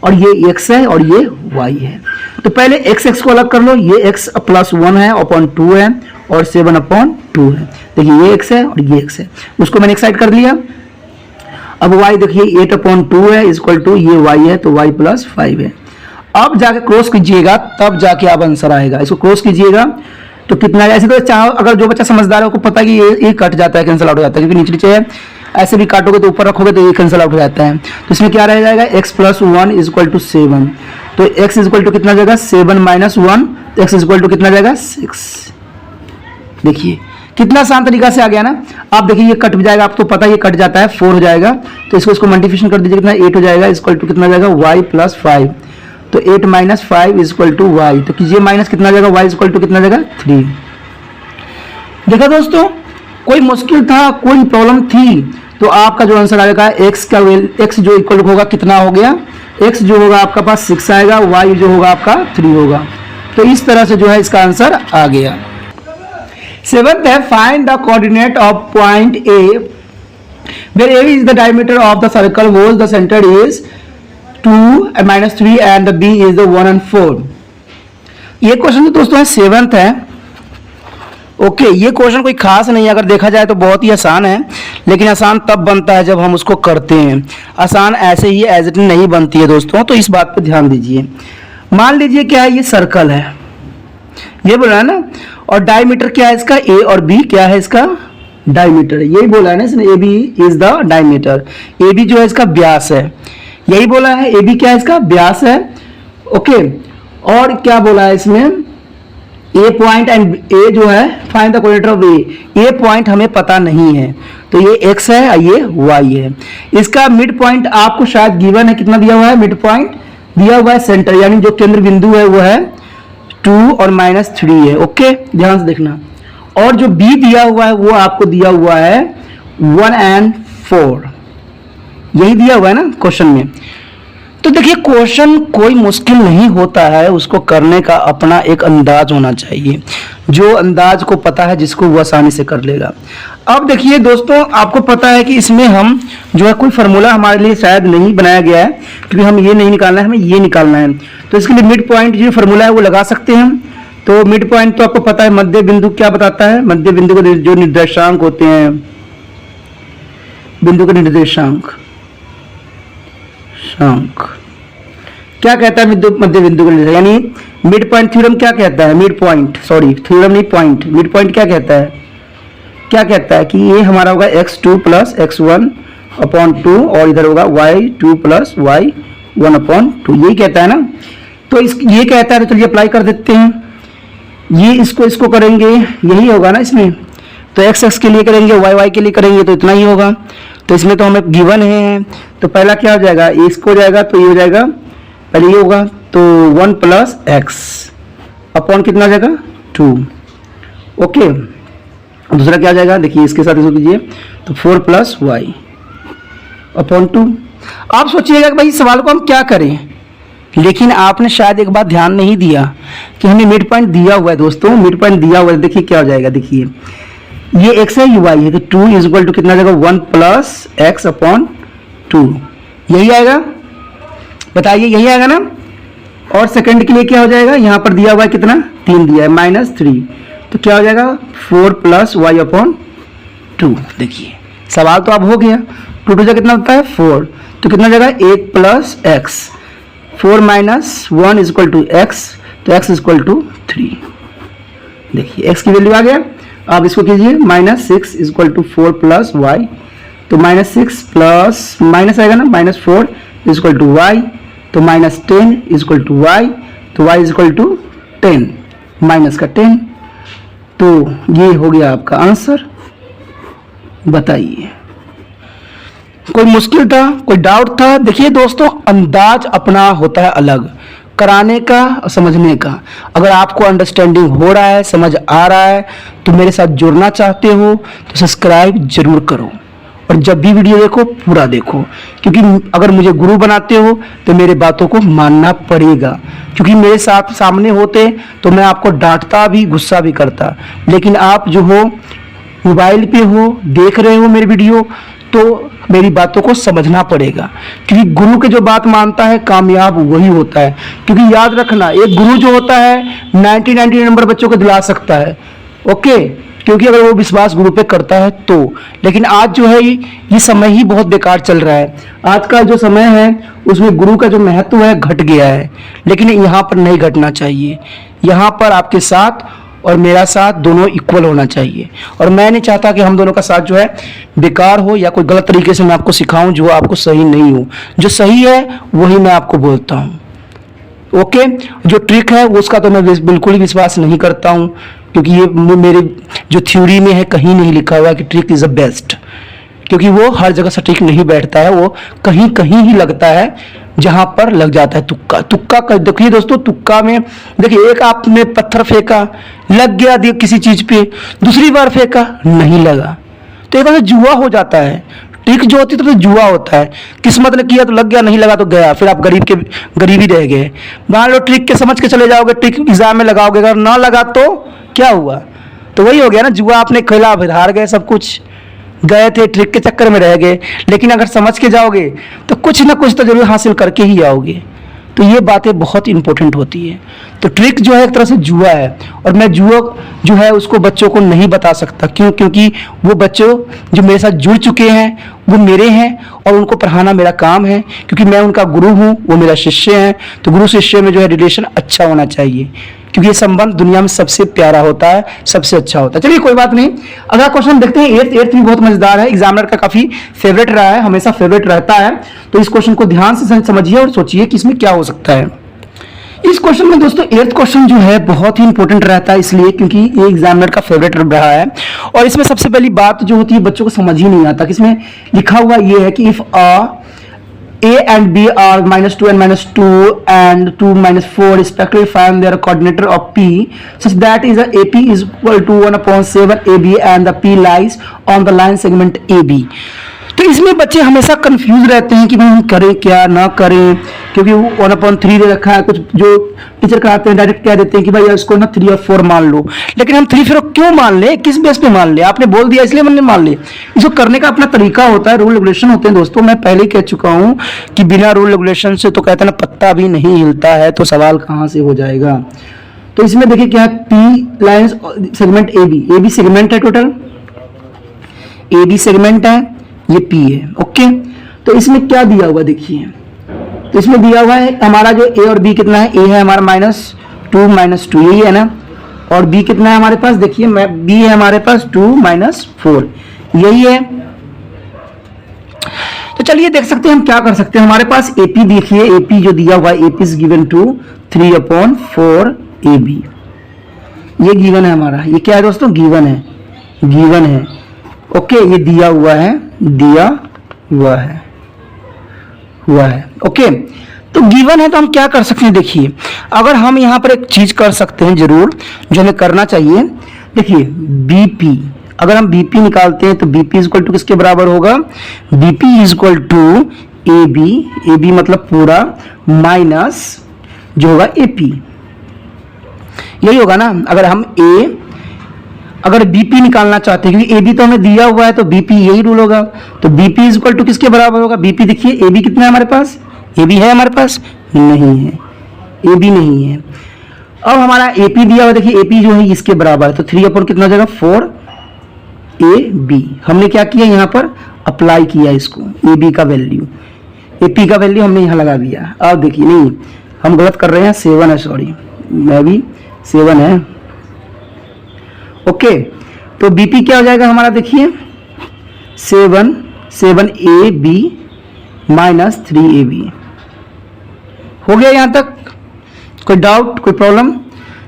और ये x है और ये y है। तो पहले x को अलग कर लो, ये x प्लस 1 है /2 है और 7/2 है। देखिए ये x है और ये x है, उसको मैंने एक साइड कर लिया। अब y देखिए 8/2 है इक्वल टू ये y है, तो y प्लस 5 है। अब जाके क्रॉस कीजिएगा, तब जाके आप आंसर आएगा। इसको क्रॉस कीजिएगा तो कितना है, ऐसे तो चाहो, अगर जो बच्चा समझदार है उसको पता है कि ये कट जाता है, कैंसिल आउट हो जाता है, क्योंकि नीचे नीचे है, ऐसे भी काटोगे तो ऊपर रखोगे तो ये कैंसिल आउट हो जाता है। तो इसमें क्या रह जाएगा, x प्लस 1 इक्वल टू 7, तो x इक्वल टू कितना जाएगा, 7 - 1, x इक्वल टू कितना जाएगा, 6। देखिए कितना आसान तरीका से आ गया ना। आप देखिए ये कट जाएगा, आपको तो पता है ये कट जाता है, 4 हो जाएगा, तो इसको मल्टीप्लिकेशन कर दीजिए, कितना 8 हो जाएगा, इक्वल टू कितना जाएगा y प्लस 5, तो 8 माइनस 5 इक्वल टू वाई, तो कीजिए माइनस कितना जाएगा y इक्वल टू कितना जाएगा 3। देखा दोस्तों, कोई मुश्किल था, कोई प्रॉब्लम थी, तो आपका जो आंसर आएगा x का x जो इक्वल होगा कितना हो गया, x जो होगा आपका पास 6 आएगा, y जो होगा आपका 3 होगा। तो इस तरह से जो है इसका आंसर आ गया। 7th है, find the coordinate of point A where A is the diameter of the circle whose the center is 2 and minus 3 and the B is the 1 and 4। ये क्वेश्चन तो दोस्तों 7th है। ओके, ये question कोई खास नहीं है, अगर देखा जाए तो बहुत ही आसान है, लेकिन आसान तब बनता है जब हम उसको करते हैं। आसान ऐसे ही एज इट नहीं बनती है दोस्तों, तो इस बात पर ध्यान दीजिए। मान लीजिए क्या है, ये सर्कल है, ये बोला है ना, और डायमीटर क्या है इसका, ए और बी क्या है इसका डायमीटर, यही बोला है ना इसने, A B is the diameter, A B जो है इसका व्यास है, यही बोला है, ए बी क्या है इसका व्यास है। ओके, और क्या बोला है इसमें, ए पॉइंट एंड ए जो है find the coordinate of A point हमें पता नहीं है, तो ये एक्स है और ये वाई है। इसका मिड पॉइंट आपको शायद गिवन है, कितना दिया हुआ है, मिड पॉइंट दिया हुआ है सेंटर, यानी जो केंद्र बिंदु है वो है 2 और माइनस 3 है। ओके, ध्यान से देखना, और जो बी दिया हुआ है वो आपको दिया हुआ है 1 and 4, यही दिया हुआ है ना क्वेश्चन में। तो देखिए क्वेश्चन कोई मुश्किल नहीं होता है, उसको करने का अपना एक अंदाज होना चाहिए, जो अंदाज को पता है जिसको वो आसानी से कर लेगा। अब देखिए दोस्तों, आपको पता है कि इसमें हम जो है कोई फार्मूला हमारे लिए शायद नहीं बनाया गया है, क्योंकि हम ये नहीं निकालना है, हमें ये निकालना है। तो इसके लिए मिड पॉइंट जो फार्मूला है वो लगा सकते हैं। तो मिड पॉइंट तो आपको पता है, मध्य बिंदु क्या बताता है, मध्य बिंदु के जो निर्देशांक होते हैं, बिंदु के निर्देशांक क्या कहता है, मध्य बिंदु का, यानी मिड पॉइंट थ्योरम क्या कहता है, मिड पॉइंट, सॉरी थ्योरम नहीं पॉइंट, मिड पॉइंट क्या कहता है, क्या कहता है कि ये हमारा होगा x2 प्लस x1 अपॉन 2 और इधर होगा y2 प्लस y1 अपॉन 2, यही कहता है ना। तो ये कहता है, तो चलिए अप्लाई कर देते हैं, ये इसको करेंगे, यही होगा ना इसमें, तो x के लिए करेंगे, y के लिए करेंगे, तो इतना ही होगा। तो इसमें तो हमें गिवन है, तो पहला क्या हो जाएगा, इसको हो जाएगा, तो ये हो जाएगा, पहले ये होगा, तो 1 प्लस एक्स अपॉन कितना हो जाएगा 2। ओके, दूसरा क्या हो जाएगा, देखिए इसके साथ इसको कीजिए, तो 4 प्लस वाई अपॉन 2। आप सोचिएगा कि भाई इस सवाल को हम क्या करें, लेकिन आपने शायद एक बात ध्यान नहीं दिया कि हमें मिड पॉइंट दिया हुआ है दोस्तों, मिड पॉइंट दिया हुआ है। देखिए क्या हो जाएगा, देखिए ये x है, ये y है, तो 2 इज इक्वल टू कितना जाएगा 1 प्लस एक्स अपॉन 2, यही आएगा, बताइए यही आएगा ना। और सेकंड के लिए क्या हो जाएगा, यहाँ पर दिया हुआ है कितना 3 दिया है, -3, तो क्या हो जाएगा 4 प्लस वाई अपॉन 2। देखिए सवाल तो अब हो गया, 2 2 कितना होता है 4, तो कितना जाएगा 8 plus x, 4 minus 1 is equal to x, तो एक्स इज इक्वल टू 3। देखिए एक्स की वैल्यू आ गया। आप इसको कीजिए, -6 is equal to 4 plus y, तो -6 प्लस माइनस आएगा ना, -4 इज इक्वल टू वाई, तो -10 इज इक्वल टू वाई, तो y is equal to 10 minus का 10। तो ये हो गया आपका आंसर। बताइए कोई मुश्किल था, कोई डाउट था? देखिए दोस्तों, अंदाज अपना होता है अलग, कराने का और समझने का। अगर आपको अंडरस्टैंडिंग हो रहा है, समझ आ रहा है, तो मेरे साथ जुड़ना चाहते हो तो सब्सक्राइब जरूर करो, और जब भी वीडियो देखो पूरा देखो, क्योंकि अगर मुझे गुरु बनाते हो तो मेरे बातों को मानना पड़ेगा। क्योंकि मेरे साथ सामने होते तो मैं आपको डांटता भी, गुस्सा भी करता, लेकिन आप जो हो मोबाइल पे हो, देख रहे हो मेरी वीडियो, तो मेरी बातों को समझना पड़ेगा। क्योंकि गुरु के जो बात मानता है कामयाब वही होता है। क्योंकि याद रखना, एक गुरु जो होता है 90 नंबर बच्चों को दिला सकता है, ओके, क्योंकि अगर वो विश्वास गुरु पे करता है तो। लेकिन आज जो है ये समय ही बहुत बेकार चल रहा है। आज का जो समय है उसमें गुरु का जो महत्व है घट गया है, लेकिन यहाँ पर नहीं घटना चाहिए। यहाँ पर आपके साथ और मेरा साथ दोनों इक्वल होना चाहिए, और मैं नहीं चाहता कि हम दोनों का साथ जो है बेकार हो या कोई गलत तरीके से मैं आपको सिखाऊं जो आपको सही नहीं हो। जो सही है वही मैं आपको बोलता हूं, ओके। जो ट्रिक है उसका तो मैं बिल्कुल ही विश्वास नहीं करता हूं, क्योंकि ये मेरे जो थ्योरी में है कहीं नहीं लिखा हुआ है कि ट्रिक इज़ द बेस्ट, क्योंकि वो हर जगह सटीक नहीं बैठता है, वो कहीं कहीं ही लगता है जहां पर लग जाता है तुक्का। तुक्का का देखिए दोस्तों, तुक्का में देखिए एक आपने पत्थर फेंका, लग गया किसी चीज पे, दूसरी बार फेंका नहीं लगा, तो एक बार जुआ हो जाता है। ट्रिक जो होती है तो जुआ होता है, किस्मत ने किया तो लग गया, नहीं लगा तो गया, फिर आप गरीबी रह गए। मान लो ट्रिक के समझ के चले जाओगे, ट्रिक एग्जाम में लगाओगे, अगर ना लगा तो क्या हुआ, तो वही हो गया ना, जुआ आपने खेला, फिर हार गए, सब कुछ गए थे, ट्रिक के चक्कर में रह गए। लेकिन अगर समझ के जाओगे तो कुछ ना कुछ तो जरूर हासिल करके ही आओगे। तो ये बातें बहुत इंपॉर्टेंट होती है। तो ट्रिक जो है एक तरह से जुआ है, और मैं जुआ जो है उसको बच्चों को नहीं बता सकता, क्यों? क्योंकि वो बच्चों जो मेरे साथ जुड़ चुके हैं वो मेरे हैं, और उनको पढ़ाना मेरा काम है, क्योंकि मैं उनका गुरु हूँ, वो मेरा शिष्य हैं। तो गुरु शिष्य में जो है रिलेशन अच्छा होना चाहिए, क्योंकि ये संबंध दुनिया में सबसे प्यारा होता है, सबसे अच्छा होता है। चलिए कोई बात नहीं, अगला क्वेश्चन देखते हैं। एट्थ भी बहुत मजेदार है, एग्जामिनर का काफी फेवरेट रहा है, हमेशा फेवरेट रहता है। तो इस क्वेश्चन को ध्यान से समझिए और सोचिए कि इसमें क्या हो सकता है। इस क्वेश्चन में दोस्तों एट्थ क्वेश्चन जो है बहुत ही इंपॉर्टेंट रहता है, इसलिए क्योंकि ये एग्जामिनर का फेवरेट रहा है। और इसमें सबसे पहली बात जो होती है बच्चों को समझ ही नहीं आता कि इसमें लिखा हुआ ये है कि if A and B are -2 and -2 and 2 -4 respectively, find their coordinate of P such that is AP is equal to 1/7 AB and the P lies on the line segment AB। तो इसमें बच्चे हमेशा कंफ्यूज रहते हैं कि भाई हम करें क्या ना करें, क्योंकि 1/3 दे रखा है। कुछ जो टीचर कराते हैं डायरेक्ट कह देते हैं कि भाई इसको ना 3 और 4 मान लो, लेकिन हम 3 4 क्यों मान ले, किस बेस पे मान ले? आपने बोल दिया इसलिए मैंने मान लिया। इसको करने का अपना तरीका होता है, रूल रेगुलेशन होते हैं दोस्तों। मैं पहले ही कह चुका हूँ कि बिना रूल रेगुलेशन से तो कहते हैं ना पत्ता भी नहीं हिलता है, तो सवाल कहाँ से हो जाएगा। तो इसमें देखिए क्या है, P lines segment AB segment है, टोटल AB सेगमेंट है, ये P है। ओके, तो इसमें क्या दिया हुआ देखिए, तो इसमें दिया हुआ है हमारा जो A और B कितना है, A है हमारा -2 -2 यही है ना, और B कितना है हमारे पास, देखिए B है हमारे पास 2 -4 यही है। तो चलिए देख सकते हैं हम क्या कर सकते हैं। हमारे पास AP देखिए, AP जो दिया हुआ है, AP is given to 3/4 AB, ये गिवन है हमारा। ये क्या है दोस्तों, गिवन है। ओके, ये दिया हुआ है। ओके, तो गिवन है तो हम क्या कर सकते हैं, देखिए अगर हम यहाँ पर एक चीज कर सकते हैं जरूर, जो हमें करना चाहिए। देखिए BP, अगर हम BP निकालते हैं तो BP इज इक्वल टू किसके बराबर होगा, BP is equal to AB मतलब पूरा माइनस जो होगा AP, यही होगा ना। अगर BP निकालना चाहते हैं, क्योंकि AB तो हमें दिया हुआ है, तो BP यही रूल होगा। तो BP इज इक्वल टू किसके बराबर होगा, BP देखिए AB कितना है हमारे पास, AB है हमारे पास, नहीं है, AB नहीं है। अब हमारा AP दिया हुआ, देखिए AP जो है इसके बराबर है, तो 3 कितना हो जाएगा 4 AB। हमने क्या किया, यहाँ पर अप्लाई किया इसको, AB का वैल्यू हमने यहाँ लगा दिया। अब देखिए नहीं, हम गलत कर रहे हैं, 7 है, सॉरी मैं भी 7 है। ओके, तो BP क्या हो जाएगा हमारा, देखिए 7AB माइनस 3AB। हो गया यहाँ तक, कोई डाउट, कोई प्रॉब्लम?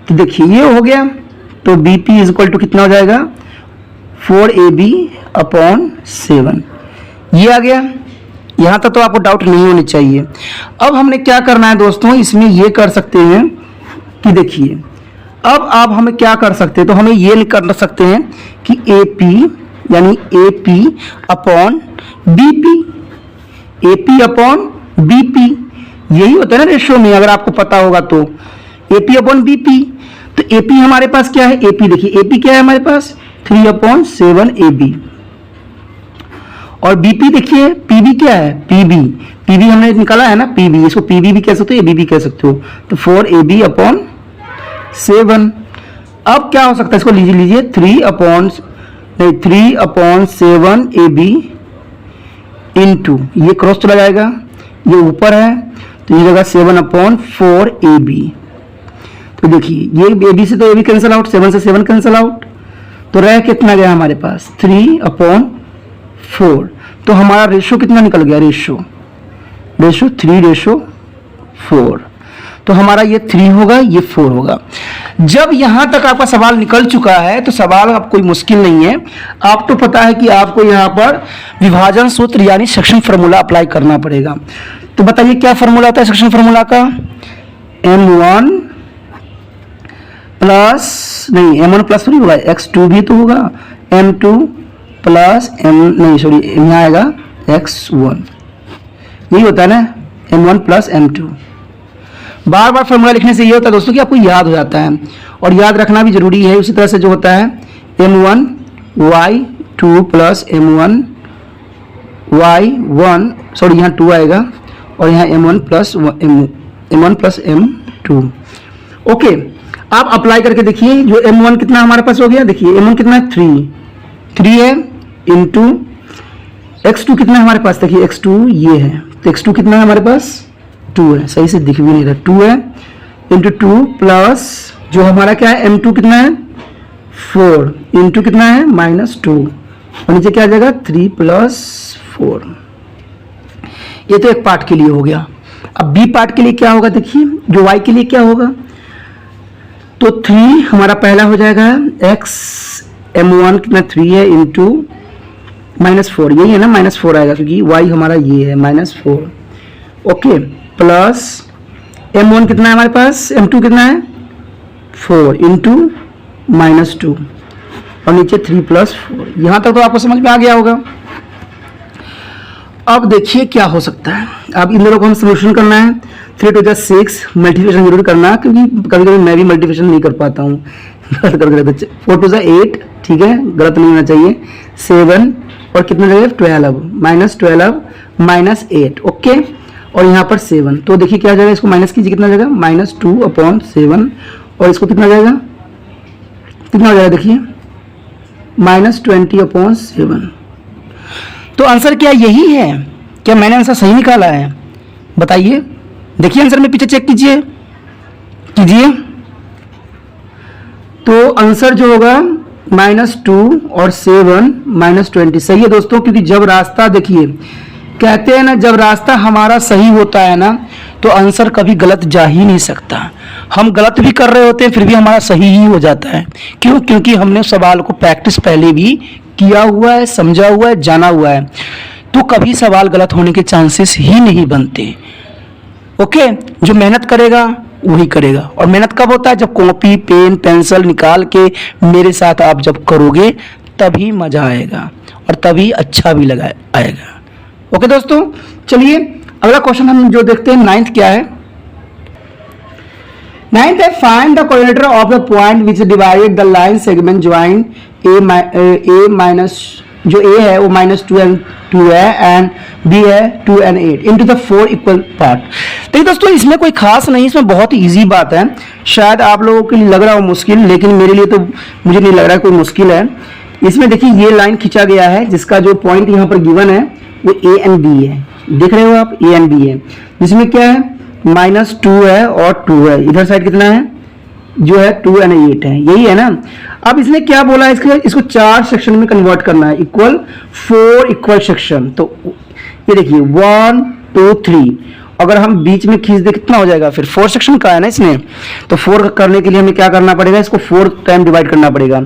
तो देखिए ये हो गया, तो BP इज इक्वल टू कितना हो जाएगा 4AB/7, ये आ गया। यहाँ तक तो आपको डाउट नहीं होनी चाहिए। अब हमने क्या करना है दोस्तों, इसमें ये कर सकते हैं कि देखिए अब आप हमें क्या कर सकते हैं, तो हमें ये कर सकते हैं कि AP यानी AP/BP यही होता है ना रेशियो में, अगर आपको पता होगा तो AP/BP। तो AP हमारे पास क्या है, AP देखिए AP क्या है हमारे पास 3/7AB, और BP देखिए PB क्या है, PB हमने निकाला है ना, PB, इसको PB भी कह सकते हो, AB भी कह सकते हो। तो 4AB/7। अब क्या हो सकता है, इसको लीजिए 3/7AB इंटू, ये क्रॉस चला जाएगा, ये ऊपर है तो ये जगह 7/4AB। तो देखिए ये AB से तो AB कैंसिल आउट, 7 से 7 कैंसिल आउट, तो रह कितना गया हमारे पास 3/4। तो हमारा रेशो कितना निकल गया, रेशो 3/4। तो हमारा ये 3 होगा, ये 4 होगा। जब यहां तक आपका सवाल निकल चुका है तो सवाल अब कोई मुश्किल नहीं है। आप तो पता है कि आपको यहां पर विभाजन सूत्र यानी सेक्शन फार्मूला अप्लाई करना पड़ेगा। तो बताइए क्या फार्मूला होता है सेक्शन फार्मूला का? m1 प्लस नहीं, m1 प्लस थोड़ी होगा, x2 भी तो होगा, m2 प्लस यहाँ आएगा x1, यही होता है ना, m1 प्लस m2। बार बार फॉर्मूला लिखने से ये होता है दोस्तों कि आपको याद हो जाता है, और याद रखना भी जरूरी है। उसी तरह से जो होता है m1 y2 plus m1 y1, यहाँ 2 आएगा, और यहाँ m1 प्लस m2। ओके, आप अप्लाई करके देखिए। जो m1 कितना हमारे पास हो गया, देखिए m1 कितना है, 3 है, इंटू x2 कितना है हमारे पास, देखिए x2 ये है, तो x2 कितना है हमारे पास, 2 है, सही से दिख भी नहीं रहा, 2 है, इंटू 2 प्लस जो हमारा क्या है m2 कितना है, 4, इंटू कितना है -2, और नीचे क्या आ जाएगा 3 प्लस 4। ये तो एक पार्ट के लिए हो गया। अब बी पार्ट के लिए क्या होगा, देखिए जो y के लिए क्या होगा, तो 3 हमारा पहला हो जाएगा, x m1 कितना 3 है, इंटू -4, यही है ना, -4 आएगा क्योंकि y हमारा ये है -4। ओके, प्लस m1 कितना है हमारे पास, m2 कितना है 4 इंटू -2, और नीचे 3 प्लस 4। यहाँ तक तो आपको समझ में आ गया होगा। अब देखिए क्या हो सकता है। अब इन दोनों को हम सोल्यूशन करना है। 3 to 6 मल्टीप्लिकेशन जरूर करना, क्योंकि कभी कभी मैं भी मल्टीप्लिकेशन नहीं कर पाता हूँ। 4 to 8, ठीक है, गलत नहीं होना चाहिए। 7 और कितना जगह 12 -8, ओके, और यहाँ पर 7, तो देखिए क्या जाएगा, इसको माइनस कीजिए, कितना जाएगा -2/7, और इसको कितना जाएगा, कितना हो जाएगा, देखिए -20/7। तो आंसर क्या यही है? क्या मैंने आंसर सही निकाला है? बताइए, देखिए आंसर में पीछे चेक कीजिए। तो आंसर जो होगा -2 और 7 -20 सही है दोस्तों, क्योंकि जब रास्ता, देखिए कहते हैं ना, जब रास्ता हमारा सही होता है ना, तो आंसर कभी गलत जा ही नहीं सकता। हम गलत भी कर रहे होते हैं फिर भी हमारा सही ही हो जाता है। क्यों? क्योंकि हमने सवाल को प्रैक्टिस पहले भी किया हुआ है, समझा हुआ है, जाना हुआ है, तो कभी सवाल गलत होने के चांसेस ही नहीं बनते। ओके, जो मेहनत करेगा वही करेगा, और मेहनत कब होता है, जब कॉपी पेन पेंसिल निकाल के मेरे साथ आप जब करोगे तभी मजा आएगा, और तभी अच्छा भी आएगा। ओके दोस्तों, चलिए अगला क्वेश्चन हम जो देखते हैं, 9th क्या है। 9th है, find the coordinator of the point which divide the line segment join A minus, जो ए है वो -2 and 2 है, एंड बी है 2 and 8 into the 4 equal part. तो दोस्तों इसमें कोई खास नहीं, इसमें बहुत ही इजी बात है। शायद आप लोगों के लिए लग रहा हो मुश्किल, लेकिन मेरे लिए तो मुझे नहीं लग रहा है कोई मुश्किल है। इसमें देखिए ये लाइन खींचा गया है, जिसका जो पॉइंट यहाँ पर गिवन है वो ए एंड बी है, देख रहे हो आप, ए एंड बी है, जिसमें क्या है -2 है और 2 है, इधर साइड कितना है, जो है 2 and 8 है, यही है ना। अब इसने क्या बोला है, इसको 4 सेक्शन में कन्वर्ट करना है, इक्वल 4 इक्वल सेक्शन। तो ये देखिए 1 2 3, अगर हम बीच में खींच दे कितना हो जाएगा, फिर 4 सेक्शन का है ना इसने, तो 4 करने के लिए हमें क्या करना पड़ेगा, इसको 4 टाइम डिवाइड करना पड़ेगा,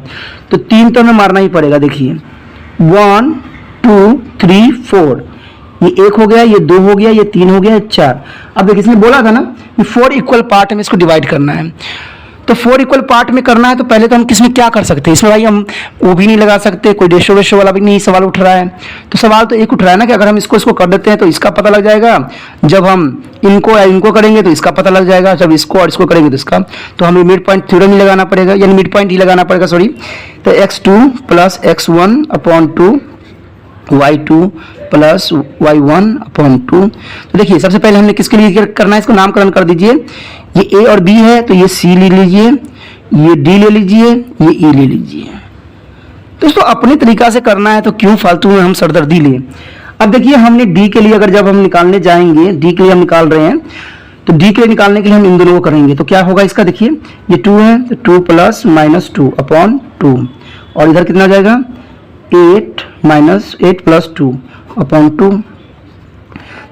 तो 3 तो हमें मारना ही पड़ेगा। देखिए 1 2 3 4, ये 1 हो गया, ये 2 हो गया, ये 3 हो गया, 4। अब देखिए इसने बोला था ना कि 4 इक्वल पार्ट में इसको डिवाइड करना है, तो 4 इक्वल पार्ट में करना है, तो पहले तो हम किसमें क्या कर सकते हैं, इसमें भाई हम वो भी नहीं लगा सकते, कोई डेशो वेशो वाला भी नहीं सवाल उठ रहा है। तो सवाल तो एक उठ रहा है ना कि अगर हम इसको कर देते हैं तो इसका पता लग जाएगा, जब हम इनको करेंगे तो इसका पता लग जाएगा, जब इसको और इसको करेंगे तो इसका, तो हमें मिड पॉइंट थ्योरम ही लगाना पड़ेगा, यानी मिड पॉइंट ही लगाना पड़ेगा, सॉरी। तो x2 plus x1/2 y2 plus y1/2। तो देखिए सबसे पहले हमने किसके लिए करना है, इसको नामकरण कर दीजिए। ये a और b है, तो ये c ले लीजिए, ये d ले लीजिए, ये e ले लीजिए। दोस्तों अपने तरीका से करना है, तो क्यों फालतू में हम सरदर्दी लें। अब देखिए हमने d के लिए, अगर जब हम निकालने जाएंगे, d के लिए हम निकाल रहे हैं, तो d के लिए निकालने के लिए हम इन दोनों को करेंगे, तो क्या होगा इसका, देखिए ये 2 है, तो 2 प्लस -2/2, और इधर कितना जाएगा 8 प्लस 2/2,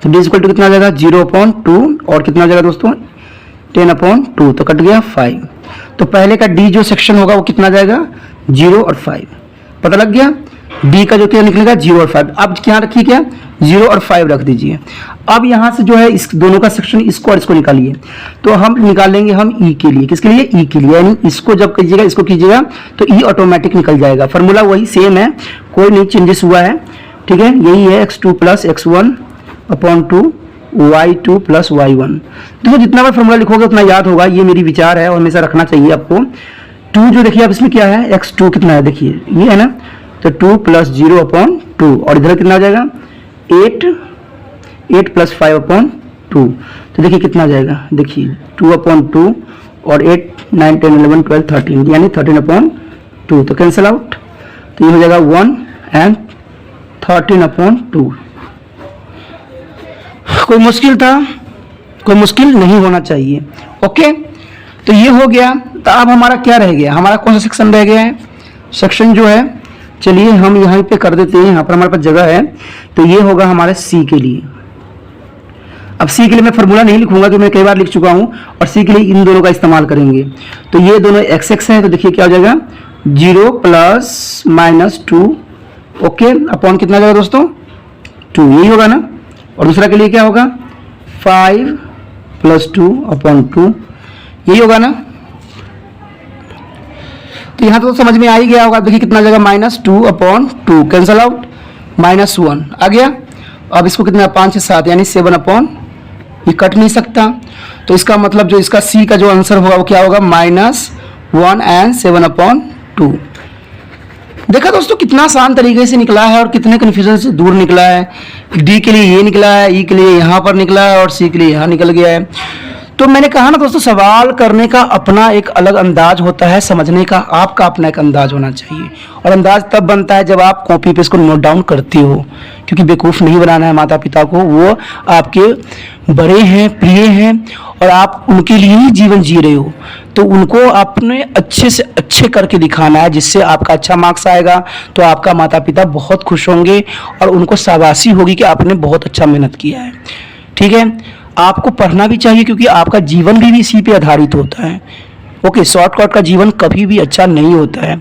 तो d इक्वल टू कितना आ जाएगा 0/2, और कितना आ जाएगा दोस्तों 10/2 तो कट गया 5। तो पहले का डी जो सेक्शन होगा वो कितना जाएगा 0 और 5, पता लग गया। डी का जो क्या निकलेगा 0 और 5। अब क्या रखिए, क्या 0 और 5 रख दीजिए। अब यहाँ से जो है इस दोनों का सेक्शन इसको और इसको निकालिए। तो हम निकालेंगे हम ई के लिए, किसके लिए ई के लिए, यानी इसको जब कीजिएगा इसको कीजिएगा तो ई ऑटोमेटिक निकल जाएगा। फॉर्मूला वही सेम है, कोई नहीं चेंजेस हुआ है, ठीक है। यही है x2 + x1/2 y2 + y1। देखो जितना बार फॉर्मूला लिखोगे उतना याद होगा, ये मेरी विचार है और हमेशा रखना चाहिए आपको। 2 जो देखिए अब इसमें क्या है x2 कितना है देखिए ये है ना, तो 2 + 0/2 और इधर कितना हो जाएगा 8 + 5/2। तो देखिए कितना आ जाएगा, देखिए 2/2 और 8 9 10 11 12 13 यानी 13/2। तो कैंसिल आउट, तो ये हो जाएगा 1 एंड 13/2। कोई मुश्किल था, कोई मुश्किल नहीं होना चाहिए। ओके, तो ये हो गया। तो अब हमारा क्या रह गया, हमारा कौन सा सेक्शन रह गया है, सेक्शन जो है चलिए हम यहाँ पे कर देते हैं, यहाँ पर हमारे पास जगह है। तो ये होगा हमारे सी के लिए। अब सी के लिए मैं फॉर्मूला नहीं लिखूंगा कि मैं कई बार लिख चुका हूँ, और सी के लिए इन दोनों का इस्तेमाल करेंगे। तो ये दोनों x है, तो देखिए क्या हो जाएगा 0 ± 2 ओके अपॉन कितना जाएगा दोस्तों 2, यही होगा ना। और दूसरा के लिए क्या होगा 5 + 2/2, यही होगा ना। तो यहाँ तो समझ में आ ही गया होगा। देखिए कितना जाएगा -2/2, कैंसल आउट, -1 आ गया। अब इसको कितना 5 से 7 यानी 7/, ये कट नहीं सकता। तो इसका मतलब जो इसका सी का जो आंसर होगा वो क्या होगा -1 एंड 7/2। देखा दोस्तों कितना आसान तरीके से निकला है और कितने कन्फ्यूजन से दूर निकला है। डी के लिए ये निकला है, ई के लिए यहाँ पर निकला है और सी के लिए यहाँ निकल गया है। तो मैंने कहा ना दोस्तों, सवाल करने का अपना एक अलग अंदाज होता है, समझने का आपका अपना एक अंदाज होना चाहिए। और अंदाज तब बनता है जब आप कॉपी पे इसको नोट डाउन करते हो, क्योंकि बेवकूफ़ नहीं बनाना है माता पिता को, वो आपके बड़े हैं, प्रिय हैं और आप उनके लिए ही जीवन जी रहे हो। तो उनको अपने अच्छे से अच्छे करके दिखाना है, जिससे आपका अच्छा मार्क्स आएगा तो आपका माता पिता बहुत खुश होंगे और उनको शाबाशी होगी कि आपने बहुत अच्छा मेहनत किया है। ठीक है, आपको पढ़ना भी चाहिए क्योंकि आपका जीवन भी इसी पे आधारित होता है। ओके, शॉर्टकट का जीवन कभी भी अच्छा नहीं होता है।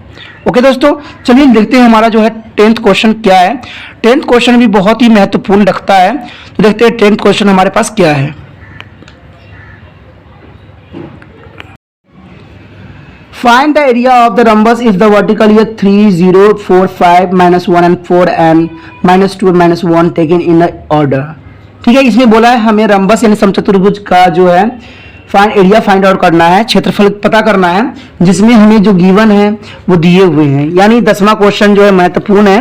ओके दोस्तों, चलिए देखते हैं हमारा जो है 10th क्वेश्चन क्या है। 10th क्वेश्चन भी बहुत ही महत्वपूर्ण रखता है, तो देखते हैं 10th क्वेश्चन हमारे पास क्या है। Find the area of the rhombus if the vertical is 3 0 4 5 -1 and 4 and -2 -1 taken in the order। ठीक है, इसमें बोला है हमें रंबस यानी समचतुर्भुज का जो है एरिया फाइंड आउट करना है, क्षेत्रफल पता करना है, जिसमें हमें जो गिवन है वो दिए हुए हैं। यानी 10वां क्वेश्चन जो है महत्वपूर्ण है।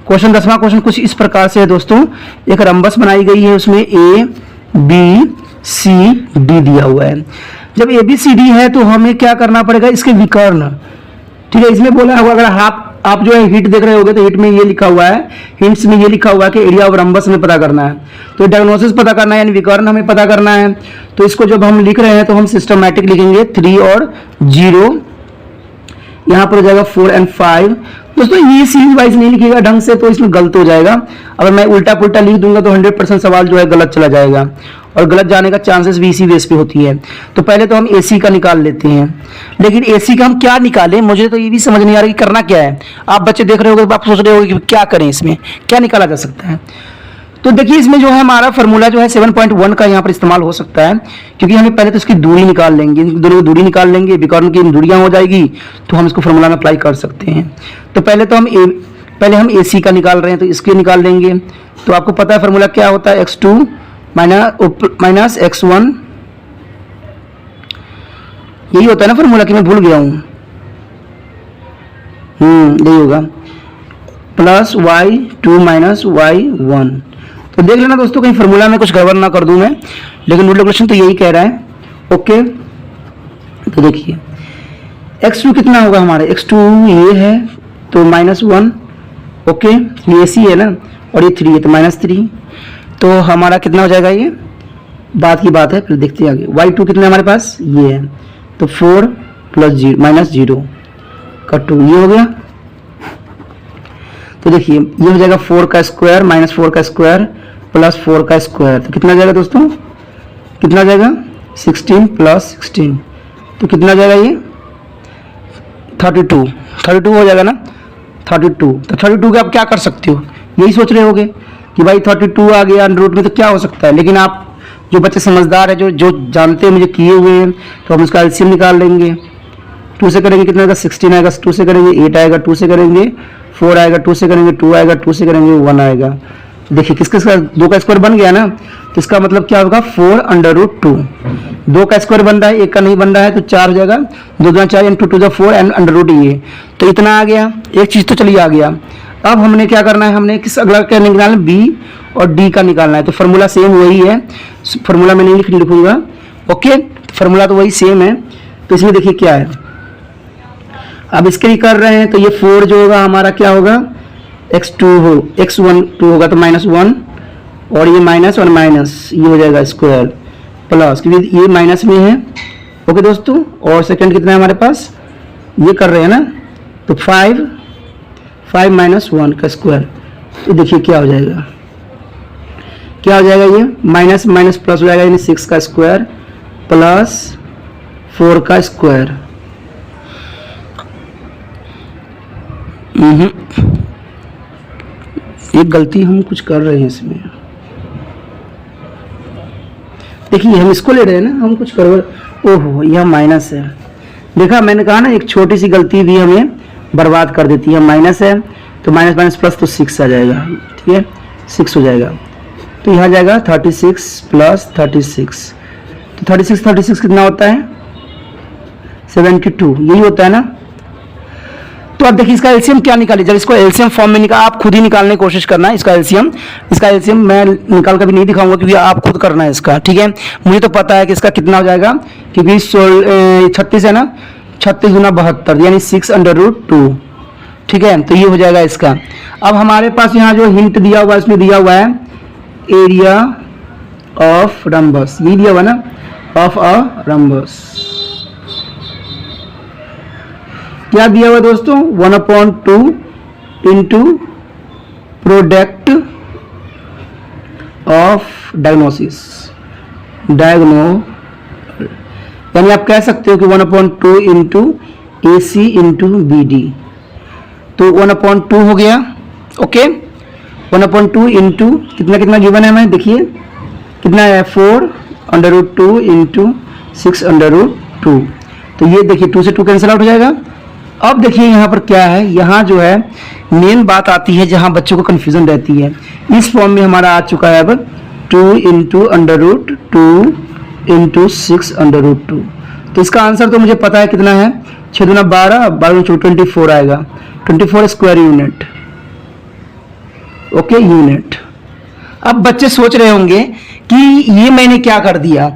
क्वेश्चन 10वां क्वेश्चन कुछ इस प्रकार से है दोस्तों, एक रंबस बनाई गई है, उसमें A B C D दिया हुआ है। जब A B C D है तो हमें क्या करना पड़ेगा, इसके विकर्ण। ठीक है, इसमें बोला हुआ अगर आप जो है हिट देख रहे होगे तो हिट में ये लिखा हुआ है, हिंट्स में ये लिखा हुआ है कि एरिया ऑफ रंबस में पता करना है। तो डायग्नोसिस पता करना है यानी विकर्ण हमें पता करना है। तो इसको जब हम लिख रहे हैं तो हम सिस्टमैटिक लिखेंगे 3 और 0, यहाँ पर हो जाएगा 4 और 5। दोस्तों ये सीरीज वाइज नहीं लिखिएगा ढंग से तो इसमें गलत हो जाएगा। अगर मैं उल्टा पुल्टा लिख दूंगा तो 100% सवाल जो है गलत चला जाएगा, और गलत जाने का चांसेस भी इसी बेस पे होती है। तो पहले तो हम AC का निकाल लेते हैं, लेकिन AC का हम क्या निकालें, मुझे तो ये भी समझ नहीं आ रहा कि करना क्या है। आप बच्चे देख रहे होगे तो आप सोच रहे होगे कि क्या करें, इसमें क्या निकाला जा सकता है। तो देखिए इसमें जो है हमारा फार्मूला जो है 7.1 का यहाँ पर इस्तेमाल हो सकता है, क्योंकि हमें पहले तो इसकी दूरी निकाल लेंगे, दोनों की दूरी निकाल लेंगे, विकर्ण की दूरियां हो जाएगी तो हम इसको फार्मूला में अप्लाई कर सकते हैं। तो पहले तो हम AC का निकाल रहे हैं तो इसके निकाल लेंगे। तो आपको पता है फार्मूला क्या होता है, x2 माइनस x1, यही होता है ना फार्मूला, कि मैं भूल गया हूं, यही होगा, प्लस y2 माइनस y1। तो देख लेना दोस्तों कहीं फार्मूला में कुछ गड़बड़ ना कर दूं मैं, लेकिन रूल रेगुलेशन तो यही कह रहा है। ओके, तो देखिए x2 कितना होगा हमारे, x2 ये है तो -1, ओके, ये AC है ना, और ये 3 है तो -3। तो हमारा कितना हो जाएगा, ये बात की बात है, फिर देखते हैं आगे। y2 कितना हमारे पास ये है तो 4 + 0 का 2, ये हो गया। तो देखिए ये हो जाएगा 4 का स्क्वायर -4 का स्क्वायर प्लस 4 का स्क्वायर, तो कितना जाएगा दोस्तों, कितना जाएगा 16 प्लस 16, तो कितना आ जाएगा ये 32 हो जाएगा ना 32। तो 32 के आप क्या कर सकते हो, यही सोच रहे होगे कि भाई 32 आ गया अंडर रूट में तो क्या हो सकता है। लेकिन आप जो बच्चे समझदार है, जो जानते हैं मुझे किए हुए हैं, तो हम उसका एलसीएम निकाल लेंगे। 2 से करेंगे कितना आएगा 16 आएगा, 2 से करेंगे 8 आएगा, 2 से करेंगे 4 आएगा, 2 से करेंगे 2 आएगा, 2 से करेंगे 1 आएगा। देखिए किस किस का 2 का स्क्वायर बन गया ना, तो इसका मतलब क्या होगा 4 अंडर रूट 2। 2 का स्क्वायर बन रहा है, 1 का नहीं बन रहा है, तो 4 हो जाएगा, 2 2 4 एंड 2 2 4 एंड अंडर रूट ये, तो इतना आ गया। एक चीज़ तो चलिए आ गया। अब हमने क्या करना है, हमने किस अगला क्या निकालना है, बी और डी का निकालना है। तो फार्मूला सेम वही है, फार्मूला में नहीं लिखूंगा, ओके, फार्मूला तो वही सेम है। तो इसमें देखिए क्या है, अब इसके लिए कर रहे हैं, तो ये 4 जो होगा हमारा क्या होगा x1 2 होगा तो -1, और ये माइनस और माइनस ये हो जाएगा स्क्वायर प्लस, क्योंकि ये माइनस में है, ओके दोस्तों। और सेकंड कितना है हमारे पास, ये कर रहे हैं ना, तो 5 -1 का स्क्वायर, तो देखिए क्या हो जाएगा, क्या हो जाएगा, ये माइनस माइनस प्लस हो जाएगा, यानी 6 का स्क्वायर प्लस 4 का स्क्वायर। एक गलती हम कुछ कर रहे हैं इसमें, देखिए हम इसको ले रहे हैं ना, हम कुछ कर, ओहो यह माइनस है। देखा मैंने कहा ना, एक छोटी सी गलती भी हमें बर्बाद कर देती है। माइनस है तो माइनस माइनस प्लस तो 6 आ जाएगा, ठीक है 6 हो जाएगा, तो यहाँ जाएगा 36 प्लस 36, तो 36 कितना होता है 72, यही होता है ना। तो अब देखिए इसका एलसीएम क्या निकालिए, जब इसको एलसीएम फॉर्म में निकाल, आप खुद ही निकालने की कोशिश करना है इसका एलसीएम मैं निकाल कर भी नहीं दिखाऊंगा, क्योंकि आप खुद करना है इसका, ठीक है। मुझे तो पता है कि इसका कितना हो जाएगा, क्योंकि 36 है ना, 36 गुना 72 यानी 6 अंडर रूट 2, ठीक है। तो ये हो जाएगा इसका। अब हमारे पास यहाँ जो हिंट दिया हुआ है, इसमें दिया हुआ है एरिया ऑफ रम्बस, ये दिया हुआ ना, ऑफ अ रम्बस। क्या दिया हुआ दोस्तों, 1/2 इंटू प्रोडक्ट ऑफ डायग्नोसिस, यानी आप कह सकते हो कि 1/2 इंटू AC इंटू BD, तो 1/2 हो गया, ओके। 1/2 इंटू कितना कितना गिवन है हमें, देखिए कितना है 4 under root 2 into 6 under root 2, तो ये देखिए 2 से 2 कैंसिल आउट हो जाएगा। अब देखिए यहाँ पर क्या है, यहाँ जो है मेन बात आती है जहाँ बच्चों को कन्फ्यूजन रहती है। इस फॉर्म में हमारा आ चुका है अब 2 into under root 2 into 6 under root 2, तो इसका आंसर तो मुझे पता है कितना है, 6 दूना 12, 12 24 आएगा, 24 स्क्वायर यूनिट, ओके यूनिट। अब बच्चे सोच रहे होंगे कि ये मैंने क्या कर दिया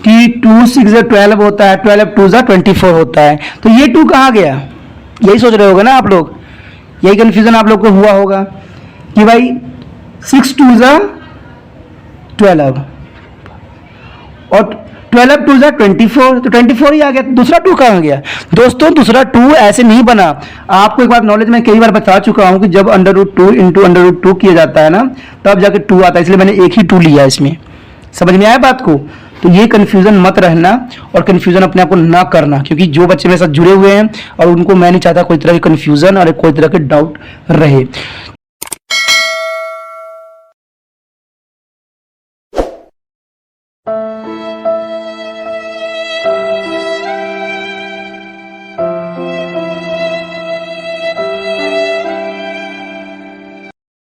कि 2 6 12 होता है, 12 2 24 होता है, तो ये 2 कहाँ गया, यही सोच रहे होगे ना आप लोग, यही कंफ्यूजन आप लोग को हुआ होगा कि भाई 6 2 12 और 12 2 24, तो 24 ही आ गया, दूसरा 2 कहाँ गया दोस्तों। दूसरा 2 ऐसे नहीं बना, आपको एक बात नॉलेज में कई बार बता चुका हूं कि जब under root 2 into under root 2 किया जाता है ना, तब जाके 2 आता है, इसलिए मैंने एक ही 2 लिया इसमें, समझ में आया बात को। तो ये कन्फ्यूजन मत रहना और कन्फ्यूजन अपने आप को ना करना, क्योंकि जो बच्चे मेरे साथ जुड़े हुए हैं और उनको मैं नहीं चाहता कोई तरह की कन्फ्यूजन और कोई तरह के डाउट रहे।